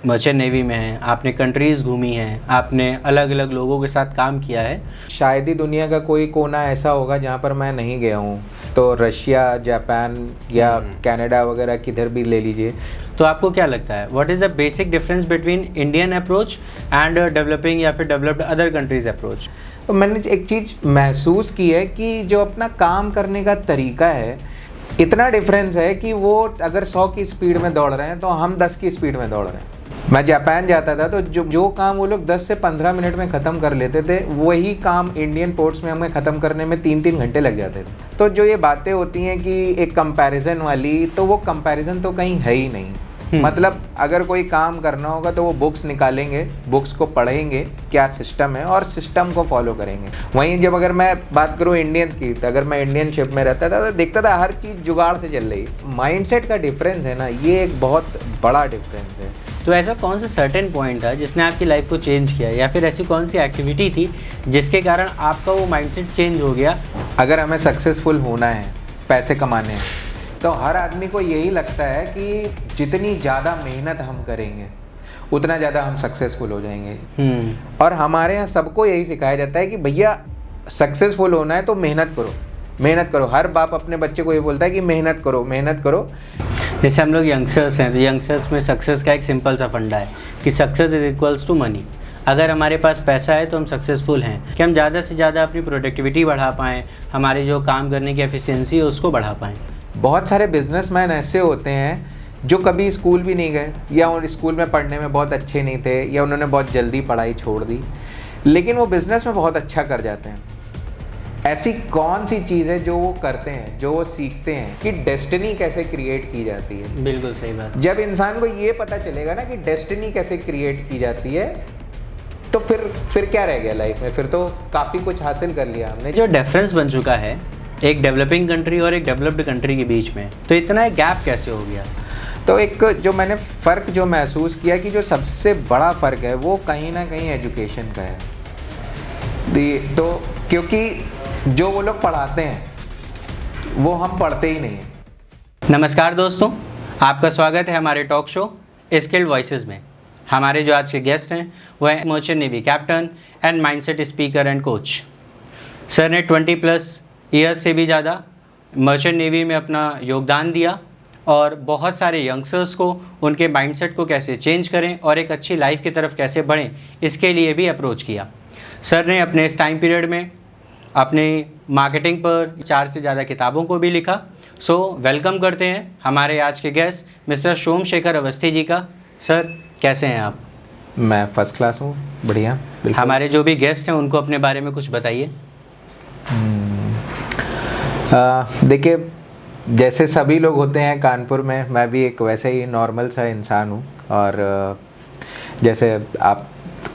Merchant navy में हैं, आपने कंट्रीज़ घूमी हैं, आपने अलग अलग लोगों के साथ काम किया है। शायद ही दुनिया का कोई कोना ऐसा होगा जहाँ पर मैं नहीं गया हूँ। तो रशिया, जापान या कनाडा वगैरह किधर भी ले लीजिए। तो आपको क्या लगता है, what is the basic difference between Indian approach and developing या फिर डेवलप्ड अदर कंट्रीज अप्रोच? तो मैंने एक चीज़ महसूस की है कि जो अपना काम करने का तरीका है, इतना डिफरेंस है कि वो अगर 100 की स्पीड में दौड़ रहे हैं तो हम 10 की स्पीड में दौड़ रहे हैं। मैं जापान जाता था तो जो काम वो लोग 10 से 15 मिनट में ख़त्म कर लेते थे, वही काम इंडियन पोर्ट्स में हमें ख़त्म करने में 3-3 घंटे लग जाते थे। तो जो ये बातें होती हैं कि एक कंपैरिजन वाली, तो वो कंपैरिजन तो कहीं है ही नहीं। मतलब अगर कोई काम करना होगा तो वो बुक्स निकालेंगे, बुक्स को पढ़ेंगे क्या सिस्टम है और सिस्टम को फॉलो करेंगे। वहीं जब अगर मैं बात करूँ इंडियंस की, तो अगर मैं इंडियन शिप में रहता था तो देखता था हर चीज़ जुगाड़ से चल रही। माइंडसेट का डिफरेंस है ना, ये एक बहुत बड़ा डिफरेंस है। तो ऐसा कौन सा सर्टेन पॉइंट था जिसने आपकी लाइफ को चेंज किया, या फिर ऐसी कौन सी एक्टिविटी थी जिसके कारण आपका वो माइंडसेट चेंज हो गया? अगर हमें सक्सेसफुल होना है, पैसे कमाने हैं, तो हर आदमी को यही लगता है कि जितनी ज़्यादा मेहनत हम करेंगे उतना ज़्यादा हम सक्सेसफुल हो जाएंगे। और हमारे यहाँ सबको यही सिखाया जाता है कि भैया सक्सेसफुल होना है तो मेहनत करो, मेहनत करो। हर बाप अपने बच्चे को ये बोलता है कि मेहनत करो, मेहनत करो। जैसे हम लोग यंगस्टर्स हैं, तो यंगस्टर्स में सक्सेस का एक सिंपल सा फंडा है कि success is equals to money. अगर हमारे पास पैसा है तो हम सक्सेसफुल हैं, कि हम ज़्यादा से ज़्यादा अपनी प्रोडक्टिविटी बढ़ा पाएँ, हमारी जो काम करने की एफिशिएंसी है उसको बढ़ा पाएँ। बहुत सारे बिजनेसमैन ऐसे होते हैं जो कभी स्कूल भी नहीं गए, या उन स्कूल में पढ़ने में बहुत अच्छे नहीं थे, या उन्होंने बहुत जल्दी पढ़ाई छोड़ दी, लेकिन वो बिज़नेस में बहुत अच्छा कर जाते हैं। ऐसी कौन सी चीज़ है जो वो करते हैं, जो वो सीखते हैं कि डेस्टिनी कैसे क्रिएट की जाती है? बिल्कुल सही बात। जब इंसान को ये पता चलेगा ना कि डेस्टिनी कैसे क्रिएट की जाती है, तो फिर क्या रह गया लाइफ में? फिर तो काफ़ी कुछ हासिल कर लिया हमने। जो डिफरेंस बन चुका है एक डेवलपिंग कंट्री और एक डेवलप्ड कंट्री के बीच में, तो इतना गैप कैसे हो गया? तो एक जो मैंने फ़र्क जो महसूस किया कि जो सबसे बड़ा फ़र्क है वो कहीं ना कहीं एजुकेशन का है। तो क्योंकि जो वो लोग पढ़ाते हैं वो हम पढ़ते ही नहीं हैं। नमस्कार दोस्तों, आपका स्वागत है हमारे टॉक शो स्किल्ड वॉइसेस में। हमारे जो आज के गेस्ट हैं वो हैं merchant navy captain and mindset speaker and coach. Sir ने 20+ ईयर्स से भी ज़्यादा मर्चेंट नेवी में अपना योगदान दिया और बहुत सारे यंगस्टर्स को उनके माइंडसेट को कैसे चेंज करें और एक अच्छी लाइफ की तरफ कैसे बढ़ें, इसके लिए भी अप्रोच किया। सर ने अपने इस टाइम पीरियड में अपनी मार्केटिंग पर 4 से ज़्यादा किताबों को भी लिखा। सो वेलकम करते हैं हमारे आज के गेस्ट मिस्टर सोमशेखर अवस्थी जी का। सर कैसे हैं आप? मैं फर्स्ट क्लास हूँ, बढ़िया। हमारे जो भी गेस्ट हैं उनको अपने बारे में कुछ बताइए। देखिए, जैसे सभी लोग होते हैं कानपुर में, मैं भी एक वैसे ही नॉर्मल सा इंसान हूँ। और जैसे आप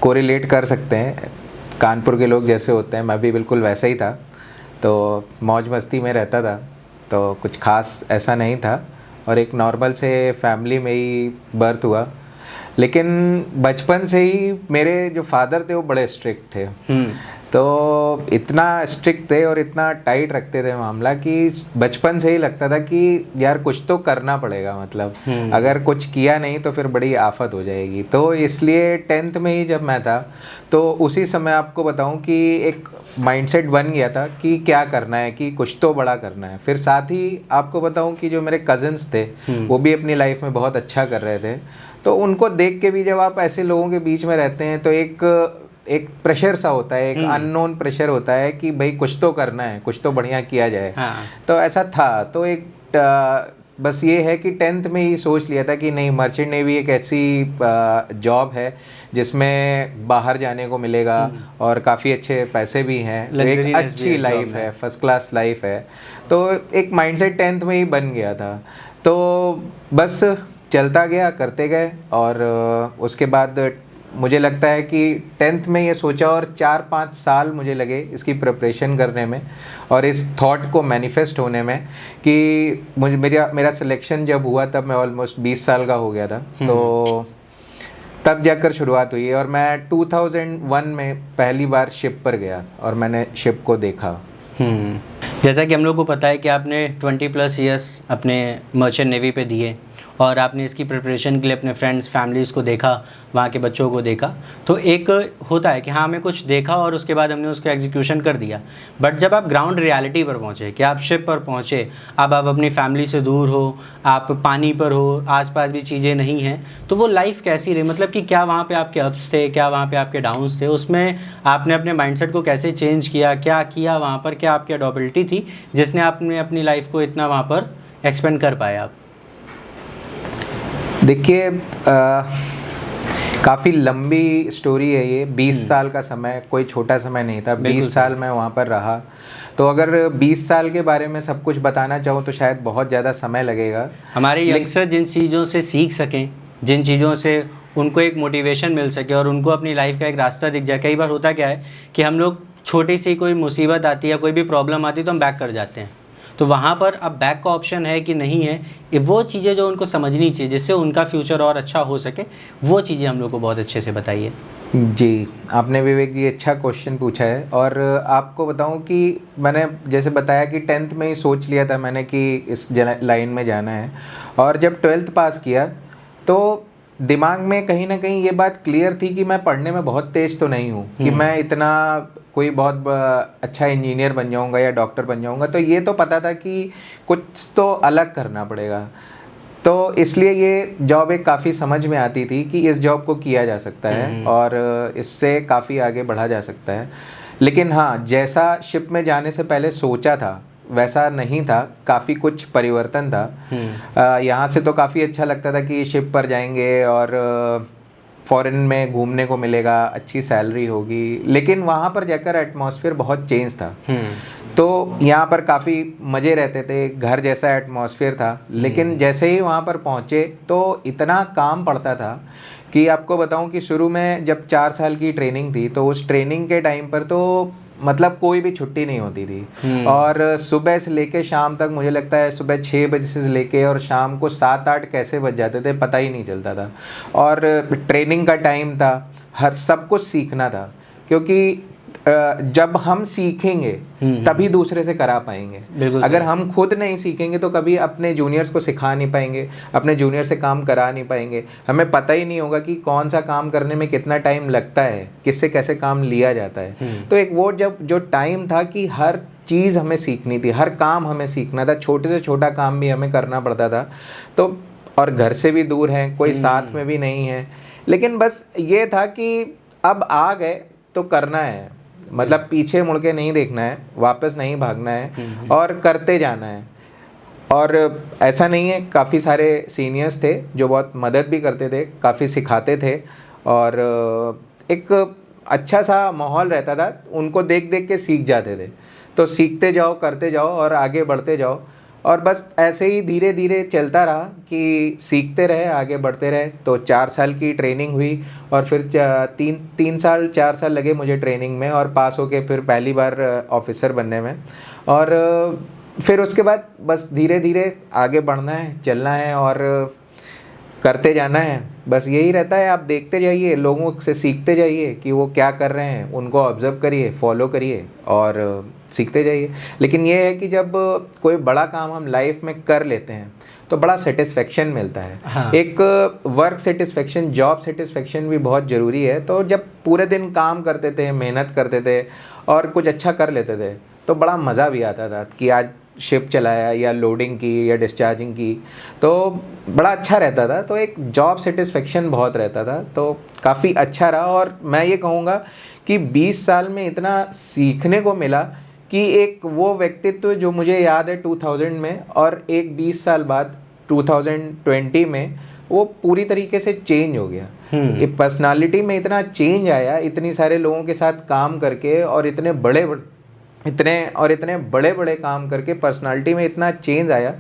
कोरिलेट कर सकते हैं, कानपुर के लोग जैसे होते हैं मैं भी बिल्कुल वैसे ही था। तो मौज मस्ती में रहता था, तो कुछ खास ऐसा नहीं था, और एक नॉर्मल से फैमिली में ही बर्थ हुआ। लेकिन बचपन से ही मेरे जो फादर थे वो बड़े स्ट्रिक्ट थे। तो इतना स्ट्रिक्ट थे और इतना टाइट रखते थे मामला कि बचपन से ही लगता था कि यार कुछ तो करना पड़ेगा, मतलब अगर कुछ किया नहीं तो फिर बड़ी आफत हो जाएगी। तो इसलिए 10th में ही जब मैं था तो उसी समय आपको बताऊं कि एक माइंडसेट बन गया था कि क्या करना है, कि कुछ तो बड़ा करना है। फिर साथ ही आपको बताऊं कि जो मेरे कज़न्स थे वो भी अपनी लाइफ में बहुत अच्छा कर रहे थे। तो उनको देख के भी जब आप ऐसे लोगों के बीच में रहते हैं तो एक प्रेशर सा होता है, एक अननोन प्रेशर होता है कि भाई कुछ तो करना है, कुछ तो बढ़िया किया जाए। तो ऐसा था। तो एक बस ये है कि 10th में ही सोच लिया था कि नहीं, मर्चेंट नेवी एक ऐसी जॉब है जिसमें बाहर जाने को मिलेगा और काफ़ी अच्छे पैसे भी हैं, एक अच्छी लाइफ है, फर्स्ट क्लास लाइफ है। तो एक माइंडसेट 10th में ही बन गया था। तो बस चलता गया, करते गए। और उसके बाद मुझे लगता है कि 10th में ये सोचा और 4-5 साल मुझे लगे इसकी प्रिपरेशन करने में और इस थॉट को मैनिफेस्ट होने में कि मुझे मेरा सिलेक्शन जब हुआ तब मैं ऑलमोस्ट 20 साल का हो गया था। तो तब जाकर शुरुआत हुई और मैं 2001 में पहली बार शिप पर गया और मैंने शिप को देखा। जैसा कि हम लोग को पता है कि आपने 20+ ईयर्स अपने मर्चेंट नेवी पे दिए, और आपने इसकी प्रिपरेशन के लिए अपने फ्रेंड्स फैमिलीज़ को देखा, वहाँ के बच्चों को देखा, तो एक होता है कि हाँ हमें कुछ देखा और उसके बाद हमने उसको एग्जीक्यूशन कर दिया। बट जब आप ग्राउंड रियलिटी पर पहुँचे, कि आप शिप पर पहुँचे, अब आप अपनी फैमिली से दूर हो, आप पानी पर हो, आसपास भी चीज़ें नहीं हैं, तो वो लाइफ कैसी रही? मतलब कि क्या वहाँ पे आपके अप्स थे, क्या वहाँ पे आपके डाउन्स थे? उसमें आपने अपने माइंडसेट को कैसे चेंज किया, क्या किया वहाँ पर, क्या आपकी एडोबिलिटी थी जिसने आपने अपनी लाइफ को इतना वहाँ पर एक्सपेंड कर पाया आप? देखिए काफ़ी लंबी स्टोरी है ये। 20 साल का समय कोई छोटा समय नहीं था। 20 साल मैं वहाँ पर रहा, तो अगर 20 साल के बारे में सब कुछ बताना चाहूँ तो शायद बहुत ज़्यादा समय लगेगा। हमारे यंगस्टर जिन चीज़ों से सीख सकें, जिन चीज़ों से उनको एक मोटिवेशन मिल सके और उनको अपनी लाइफ का एक रास्ता दिख जाए। कई बार होता क्या है कि हम लोग छोटी सी कोई मुसीबत आती है, कोई भी प्रॉब्लम आती है तो हम बैक कर जाते हैं, तो वहाँ पर अब बैक का ऑप्शन है कि नहीं है, ये वो चीज़ें जो उनको समझनी चाहिए जिससे उनका फ्यूचर और अच्छा हो सके, वो चीज़ें हम लोग को बहुत अच्छे से बताइए। जी, आपने विवेक जी अच्छा क्वेश्चन पूछा है। और आपको बताऊं कि मैंने जैसे बताया कि 10th में ही सोच लिया था मैंने कि इस लाइन में जाना है, और जब 12th पास किया तो दिमाग में कहीं ना कहीं ये बात क्लियर थी कि मैं पढ़ने में बहुत तेज़ तो नहीं हूँ कि मैं इतना कोई बहुत अच्छा इंजीनियर बन जाऊँगा या डॉक्टर बन जाऊँगा। तो ये तो पता था कि कुछ तो अलग करना पड़ेगा, तो इसलिए ये जॉब एक काफ़ी समझ में आती थी कि इस जॉब को किया जा सकता है और इससे काफ़ी आगे बढ़ा जा सकता है। लेकिन हाँ, जैसा शिप में जाने से पहले सोचा था वैसा नहीं था, काफ़ी कुछ परिवर्तन था। यहाँ से तो काफ़ी अच्छा लगता था कि शिप पर जाएंगे और फॉरेन में घूमने को मिलेगा, अच्छी सैलरी होगी, लेकिन वहाँ पर जाकर एटमॉस्फेयर बहुत चेंज था। तो यहाँ पर काफ़ी मज़े रहते थे, घर जैसा एटमॉस्फेयर था, लेकिन जैसे ही वहाँ पर पहुँचे तो इतना काम पड़ता था कि आपको बताऊँ कि शुरू में जब 4 साल की ट्रेनिंग थी तो उस ट्रेनिंग के टाइम पर तो मतलब कोई भी छुट्टी नहीं होती थी, और सुबह से लेके शाम तक मुझे लगता है सुबह 6 बजे से लेके और शाम को 7-8 कैसे बज जाते थे पता ही नहीं चलता था। और ट्रेनिंग का टाइम था, हर सब कुछ सीखना था, क्योंकि जब हम सीखेंगे तभी दूसरे से करा पाएंगे। अगर हम खुद नहीं सीखेंगे तो कभी अपने जूनियर्स को सिखा नहीं पाएंगे, अपने जूनियर से काम करा नहीं पाएंगे, हमें पता ही नहीं होगा कि कौन सा काम करने में कितना टाइम लगता है, किससे कैसे काम लिया जाता है। तो एक वो जब जो टाइम था कि हर चीज़ हमें सीखनी थी, हर काम हमें सीखना था, छोटे से छोटा काम भी हमें करना पड़ता था। तो और घर से भी दूर हैं, कोई साथ में भी नहीं है, लेकिन बस ये था कि अब आ गए तो करना है, मतलब पीछे मुड़ के नहीं देखना है, वापस नहीं भागना है और करते जाना है। और ऐसा नहीं है, काफ़ी सारे सीनियर्स थे जो बहुत मदद भी करते थे, काफ़ी सिखाते थे, और एक अच्छा सा माहौल रहता था, उनको देख देख के सीख जाते थे। तो सीखते जाओ, करते जाओ और आगे बढ़ते जाओ, और बस ऐसे ही धीरे धीरे चलता रहा कि सीखते रहे, आगे बढ़ते रहे। तो 4 साल की ट्रेनिंग हुई और फिर 4 साल लगे मुझे ट्रेनिंग में, और पास होके फिर पहली बार ऑफिसर बनने में। और फिर उसके बाद बस धीरे धीरे आगे बढ़ना है, चलना है और करते जाना है, बस यही रहता है। आप देखते जाइए, लोगों से सीखते जाइए कि वो क्या कर रहे हैं, उनको ऑब्जर्व करिए, फॉलो करिए और सीखते जाइए। लेकिन ये है कि जब कोई बड़ा काम हम लाइफ में कर लेते हैं तो बड़ा सेटिस्फेक्शन मिलता है। हाँ। एक वर्क सेटिस्फेक्शन, जॉब सेटिस्फेक्शन भी बहुत ज़रूरी है। तो जब पूरे दिन काम करते थे, मेहनत करते थे और कुछ अच्छा कर लेते थे तो बड़ा मज़ा भी आता था कि आज शिप चलाया या लोडिंग की या डिस्चार्जिंग की, तो बड़ा अच्छा रहता था। तो एक जॉब सेटिस्फेक्शन बहुत रहता था, तो काफ़ी अच्छा रहा। और मैं ये कहूँगा कि 20 साल में इतना सीखने को मिला कि एक वो व्यक्तित्व जो मुझे याद है 2000 में, और एक 20 साल बाद 2020 में वो पूरी तरीके से चेंज हो गया। ये पर्सनालिटी में इतना चेंज आया, इतनी सारे लोगों के साथ काम करके और इतने बड़े बड़े काम करके पर्सनालिटी में इतना चेंज आया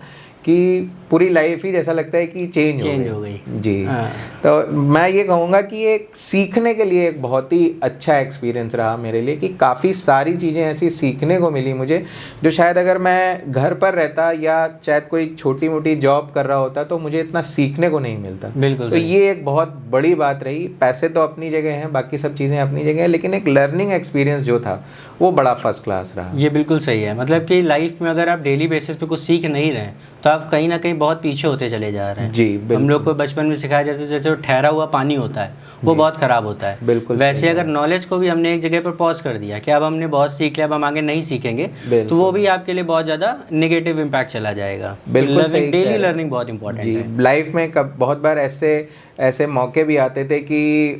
कि पूरी लाइफ ही जैसा लगता है कि चेंज हो गई। जी। हाँ। तो मैं ये कहूँगा कि एक सीखने के लिए एक बहुत ही अच्छा एक्सपीरियंस रहा मेरे लिए, कि काफ़ी सारी चीज़ें ऐसी सीखने को मिली मुझे जो शायद अगर मैं घर पर रहता या शायद कोई छोटी मोटी जॉब कर रहा होता तो मुझे इतना सीखने को नहीं मिलता। बिल्कुल। तो ये एक बहुत बड़ी बात रही। पैसे तो अपनी जगह हैं, बाकी सब चीज़ें अपनी जगह हैं, लेकिन एक लर्निंग एक्सपीरियंस जो था वो बड़ा फर्स्ट क्लास रहा। ये बिल्कुल सही है। मतलब कि लाइफ में अगर आप डेली बेसिस पे कुछ सीख नहीं रहे हैं तो कहीं ना कहीं बहुत पीछे होते चले जा रहे हैं। जी, हम बिल्कुल। लोग को बचपन में सिखाया जैसे जैसे वो ठहरा हुआ पानी होता है वो बहुत ख़राब होता है। बिल्कुल वैसे सही अगर नॉलेज को भी हमने एक जगह पर पॉज कर दिया कि अब हमने बहुत सीख लिया, अब हम आगे नहीं सीखेंगे, तो वो भी आपके लिए बहुत ज़्यादा नेगेटिव इम्पैक्ट चला जाएगा। बिल्कुल सही, डेली लर्निंग बहुत इंपॉर्टेंट जी है। लाइफ में बहुत बार ऐसे मौके भी आते थे कि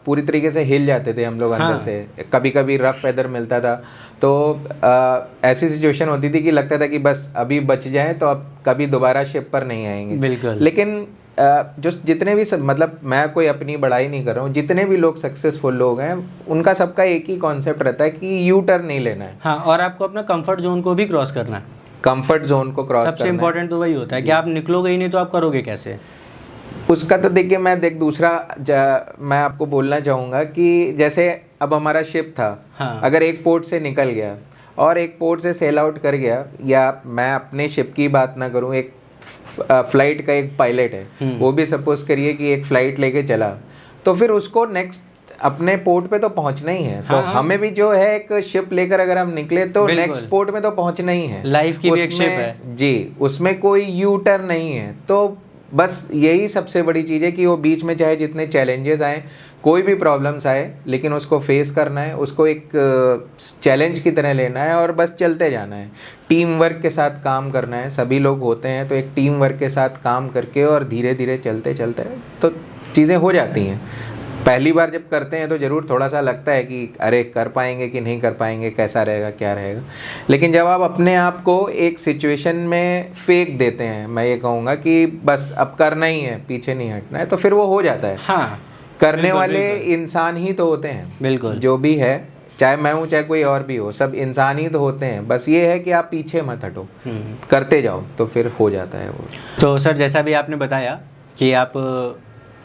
पूरी तरीके से हिल जाते थे हम लोग अंदर से। कभी कभी रफ वेदर मिलता था तो ऐसी सिचुएशन होती थी कि लगता था कि बस अभी बच जाएं तो अब कभी दोबारा शिप पर नहीं आएंगे। बिल्कुल। लेकिन जो जितने भी मतलब मैं कोई अपनी बड़ाई नहीं कर रहा हूँ, जितने भी लोग सक्सेसफुल लोग हैं उनका सबका एक ही कॉन्सेप्ट रहता है कि यू टर्न नहीं लेना है। हाँ, और आपको अपना कंफर्ट जोन को भी क्रॉस करना है। कंफर्ट जोन को क्रॉस सबसे इम्पोर्टेंट तो वही होता है कि आप निकलोगे ही नहीं तो आप करोगे कैसे। उसका तो देखिए मैं मैं आपको बोलना चाहूँगा कि जैसे अब हमारा शिप था, हाँ। अगर एक पोर्ट से निकल गया और एक पोर्ट से सेल आउट कर गया, या मैं अपने शिप की बात ना करूँ, एक फ्लाइट का एक पायलट है, वो भी सपोज करिए कि एक फ़्लाइट लेके चला, तो फिर उसको नेक्स्ट अपने पोर्ट पे तो पहुंचना ही है। तो हमें भी जो है एक शिप लेकर अगर हम निकले तो नेक्स्ट पोर्ट में तो पहुंचना ही है। लाइफ की भी एक शिप है जी, उसमें कोई यू टर्न नहीं है। तो बस यही सबसे बड़ी चीज़ है कि वो बीच में चाहे जितने चैलेंजेस आए, कोई भी प्रॉब्लम्स आए, लेकिन उसको फेस करना है, उसको एक चैलेंज की तरह लेना है और बस चलते जाना है। टीम वर्क के साथ काम करना है, सभी लोग होते हैं तो एक टीम वर्क के साथ काम करके और धीरे धीरे चलते चलते तो चीज़ें हो जाती हैं। पहली बार जब करते हैं तो ज़रूर थोड़ा सा लगता है कि अरे कर पाएंगे कि नहीं कर पाएंगे, कैसा रहेगा क्या रहेगा, लेकिन जब आप अपने आप को एक सिचुएशन में फेंक देते हैं, मैं ये कहूँगा कि बस अब करना ही है, पीछे नहीं हटना है, तो फिर वो हो जाता है। हाँ, करने वाले इंसान ही तो होते हैं। बिल्कुल। जो भी है, चाहे मैं हूँ चाहे कोई और भी हो, सब इंसान ही तो होते हैं। बस ये है कि आप पीछे मत हटो, करते जाओ तो फिर हो जाता है वो। तो सर जैसा भी आपने बताया कि आप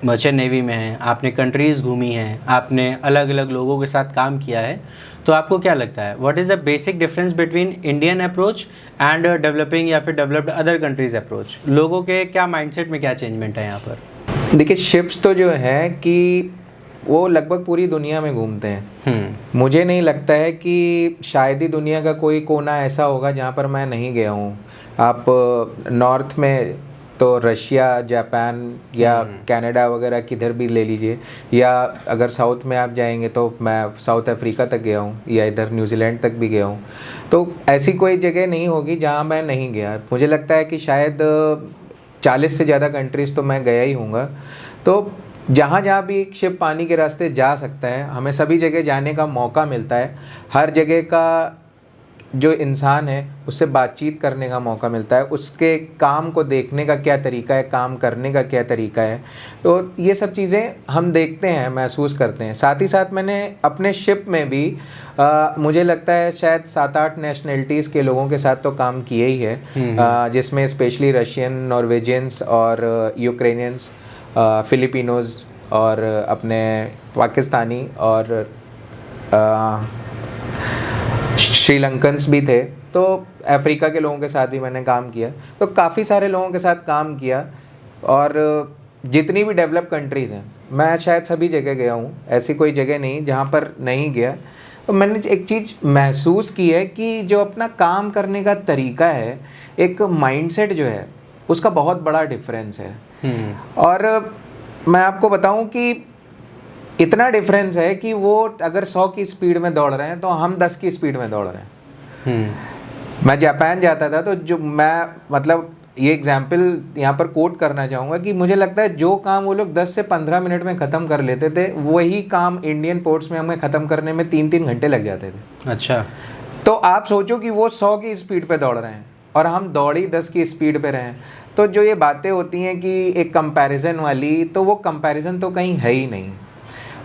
मर्चेंट नेवी में हैं, आपने कंट्रीज़ घूमी हैं, आपने अलग अलग लोगों के साथ काम किया है, तो आपको क्या लगता है what is the basic difference between Indian approach and developing या फिर डेवलप्ड अदर कंट्रीज अप्रोच? लोगों के क्या माइंडसेट में क्या चेंजमेंट है यहाँ पर? देखिए, शिप्स तो जो है कि वो लगभग पूरी दुनिया में घूमते हैं। मुझे नहीं लगता है कि शायद ही दुनिया का कोई कोना ऐसा होगा जहाँ पर मैं नहीं गया हूँ। आप नॉर्थ में तो रशिया, जापान या कनाडा वगैरह किधर भी ले लीजिए, या अगर साउथ में आप जाएंगे तो मैं साउथ अफ्रीका तक गया हूँ, या इधर न्यूजीलैंड तक भी गया हूँ। तो ऐसी कोई जगह नहीं होगी जहाँ मैं नहीं गया। मुझे लगता है कि शायद 40 से ज़्यादा कंट्रीज़ तो मैं गया ही हूँगा। तो जहाँ जहाँ भी एक शिप पानी के रास्ते जा सकता है, हमें सभी जगह जाने का मौका मिलता है। हर जगह का जो इंसान है उससे बातचीत करने का मौका मिलता है, उसके काम को देखने का क्या तरीका है, काम करने का क्या तरीका है, तो ये सब चीज़ें हम देखते हैं, महसूस करते हैं। साथ ही साथ मैंने अपने शिप में भी मुझे लगता है शायद 7-8 नेशनलिटीज़ के लोगों के साथ तो काम किए ही है, जिसमें स्पेशली रशियन, नॉर्वेजियंस और यूक्रेनियंस, फिलिपिनोज़ और अपने पाकिस्तानी और श्रीलंकन्स भी थे। तो अफ्रीका के लोगों के साथ भी मैंने काम किया, तो काफ़ी सारे लोगों के साथ काम किया। और जितनी भी डेवलप कंट्रीज़ हैं मैं शायद सभी जगह गया हूँ, ऐसी कोई जगह नहीं जहाँ पर नहीं गया। तो मैंने एक चीज़ महसूस की है कि जो अपना काम करने का तरीका है, एक माइंडसेट जो है, उसका बहुत बड़ा डिफरेंस है। और मैं आपको बताऊं कि इतना डिफरेंस है कि वो अगर 100 की स्पीड में दौड़ रहे हैं तो हम 10 की स्पीड में दौड़ रहे हैं। मैं जापान जाता था तो जो मैं मतलब ये एग्जाम्पल यहाँ पर कोट करना चाहूँगा कि मुझे लगता है जो काम वो लोग 10 से 15 मिनट में ख़त्म कर लेते थे, वही काम इंडियन पोर्ट्स में हमें ख़त्म करने में 3-3 घंटे लग जाते थे। अच्छा। तो आप सोचो कि वो 100 की स्पीड पे दौड़ रहे हैं और हम दौड़ी 10 की स्पीड पे रहें। तो जो ये बातें होती हैं कि एक कंपैरिजन वाली, तो वो कंपैरिजन तो कहीं है ही नहीं।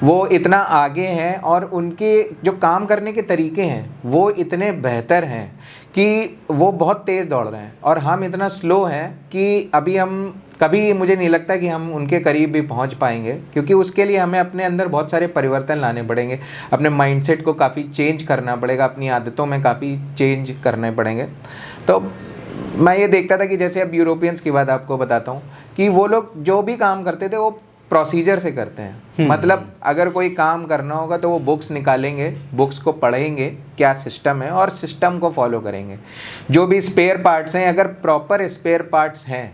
वो इतना आगे हैं और उनके जो काम करने के तरीके हैं वो इतने बेहतर हैं कि वो बहुत तेज़ दौड़ रहे हैं और हम इतना स्लो हैं कि अभी हम कभी, मुझे नहीं लगता कि हम उनके करीब भी पहुंच पाएंगे, क्योंकि उसके लिए हमें अपने अंदर बहुत सारे परिवर्तन लाने पड़ेंगे, अपने माइंडसेट को काफ़ी चेंज करना पड़ेगा, अपनी आदतों में काफ़ी चेंज करने पड़ेंगे। तो मैं ये देखता था कि जैसे अब यूरोपियंस की बात आपको बताता हूँ कि वो लोग जो भी काम करते थे वो प्रोसीजर से करते हैं। मतलब अगर कोई काम करना होगा तो वो बुक्स निकालेंगे, बुक्स को पढ़ेंगे क्या सिस्टम है और सिस्टम को फॉलो करेंगे। जो भी स्पेयर पार्ट्स हैं, अगर प्रॉपर स्पेयर पार्ट्स हैं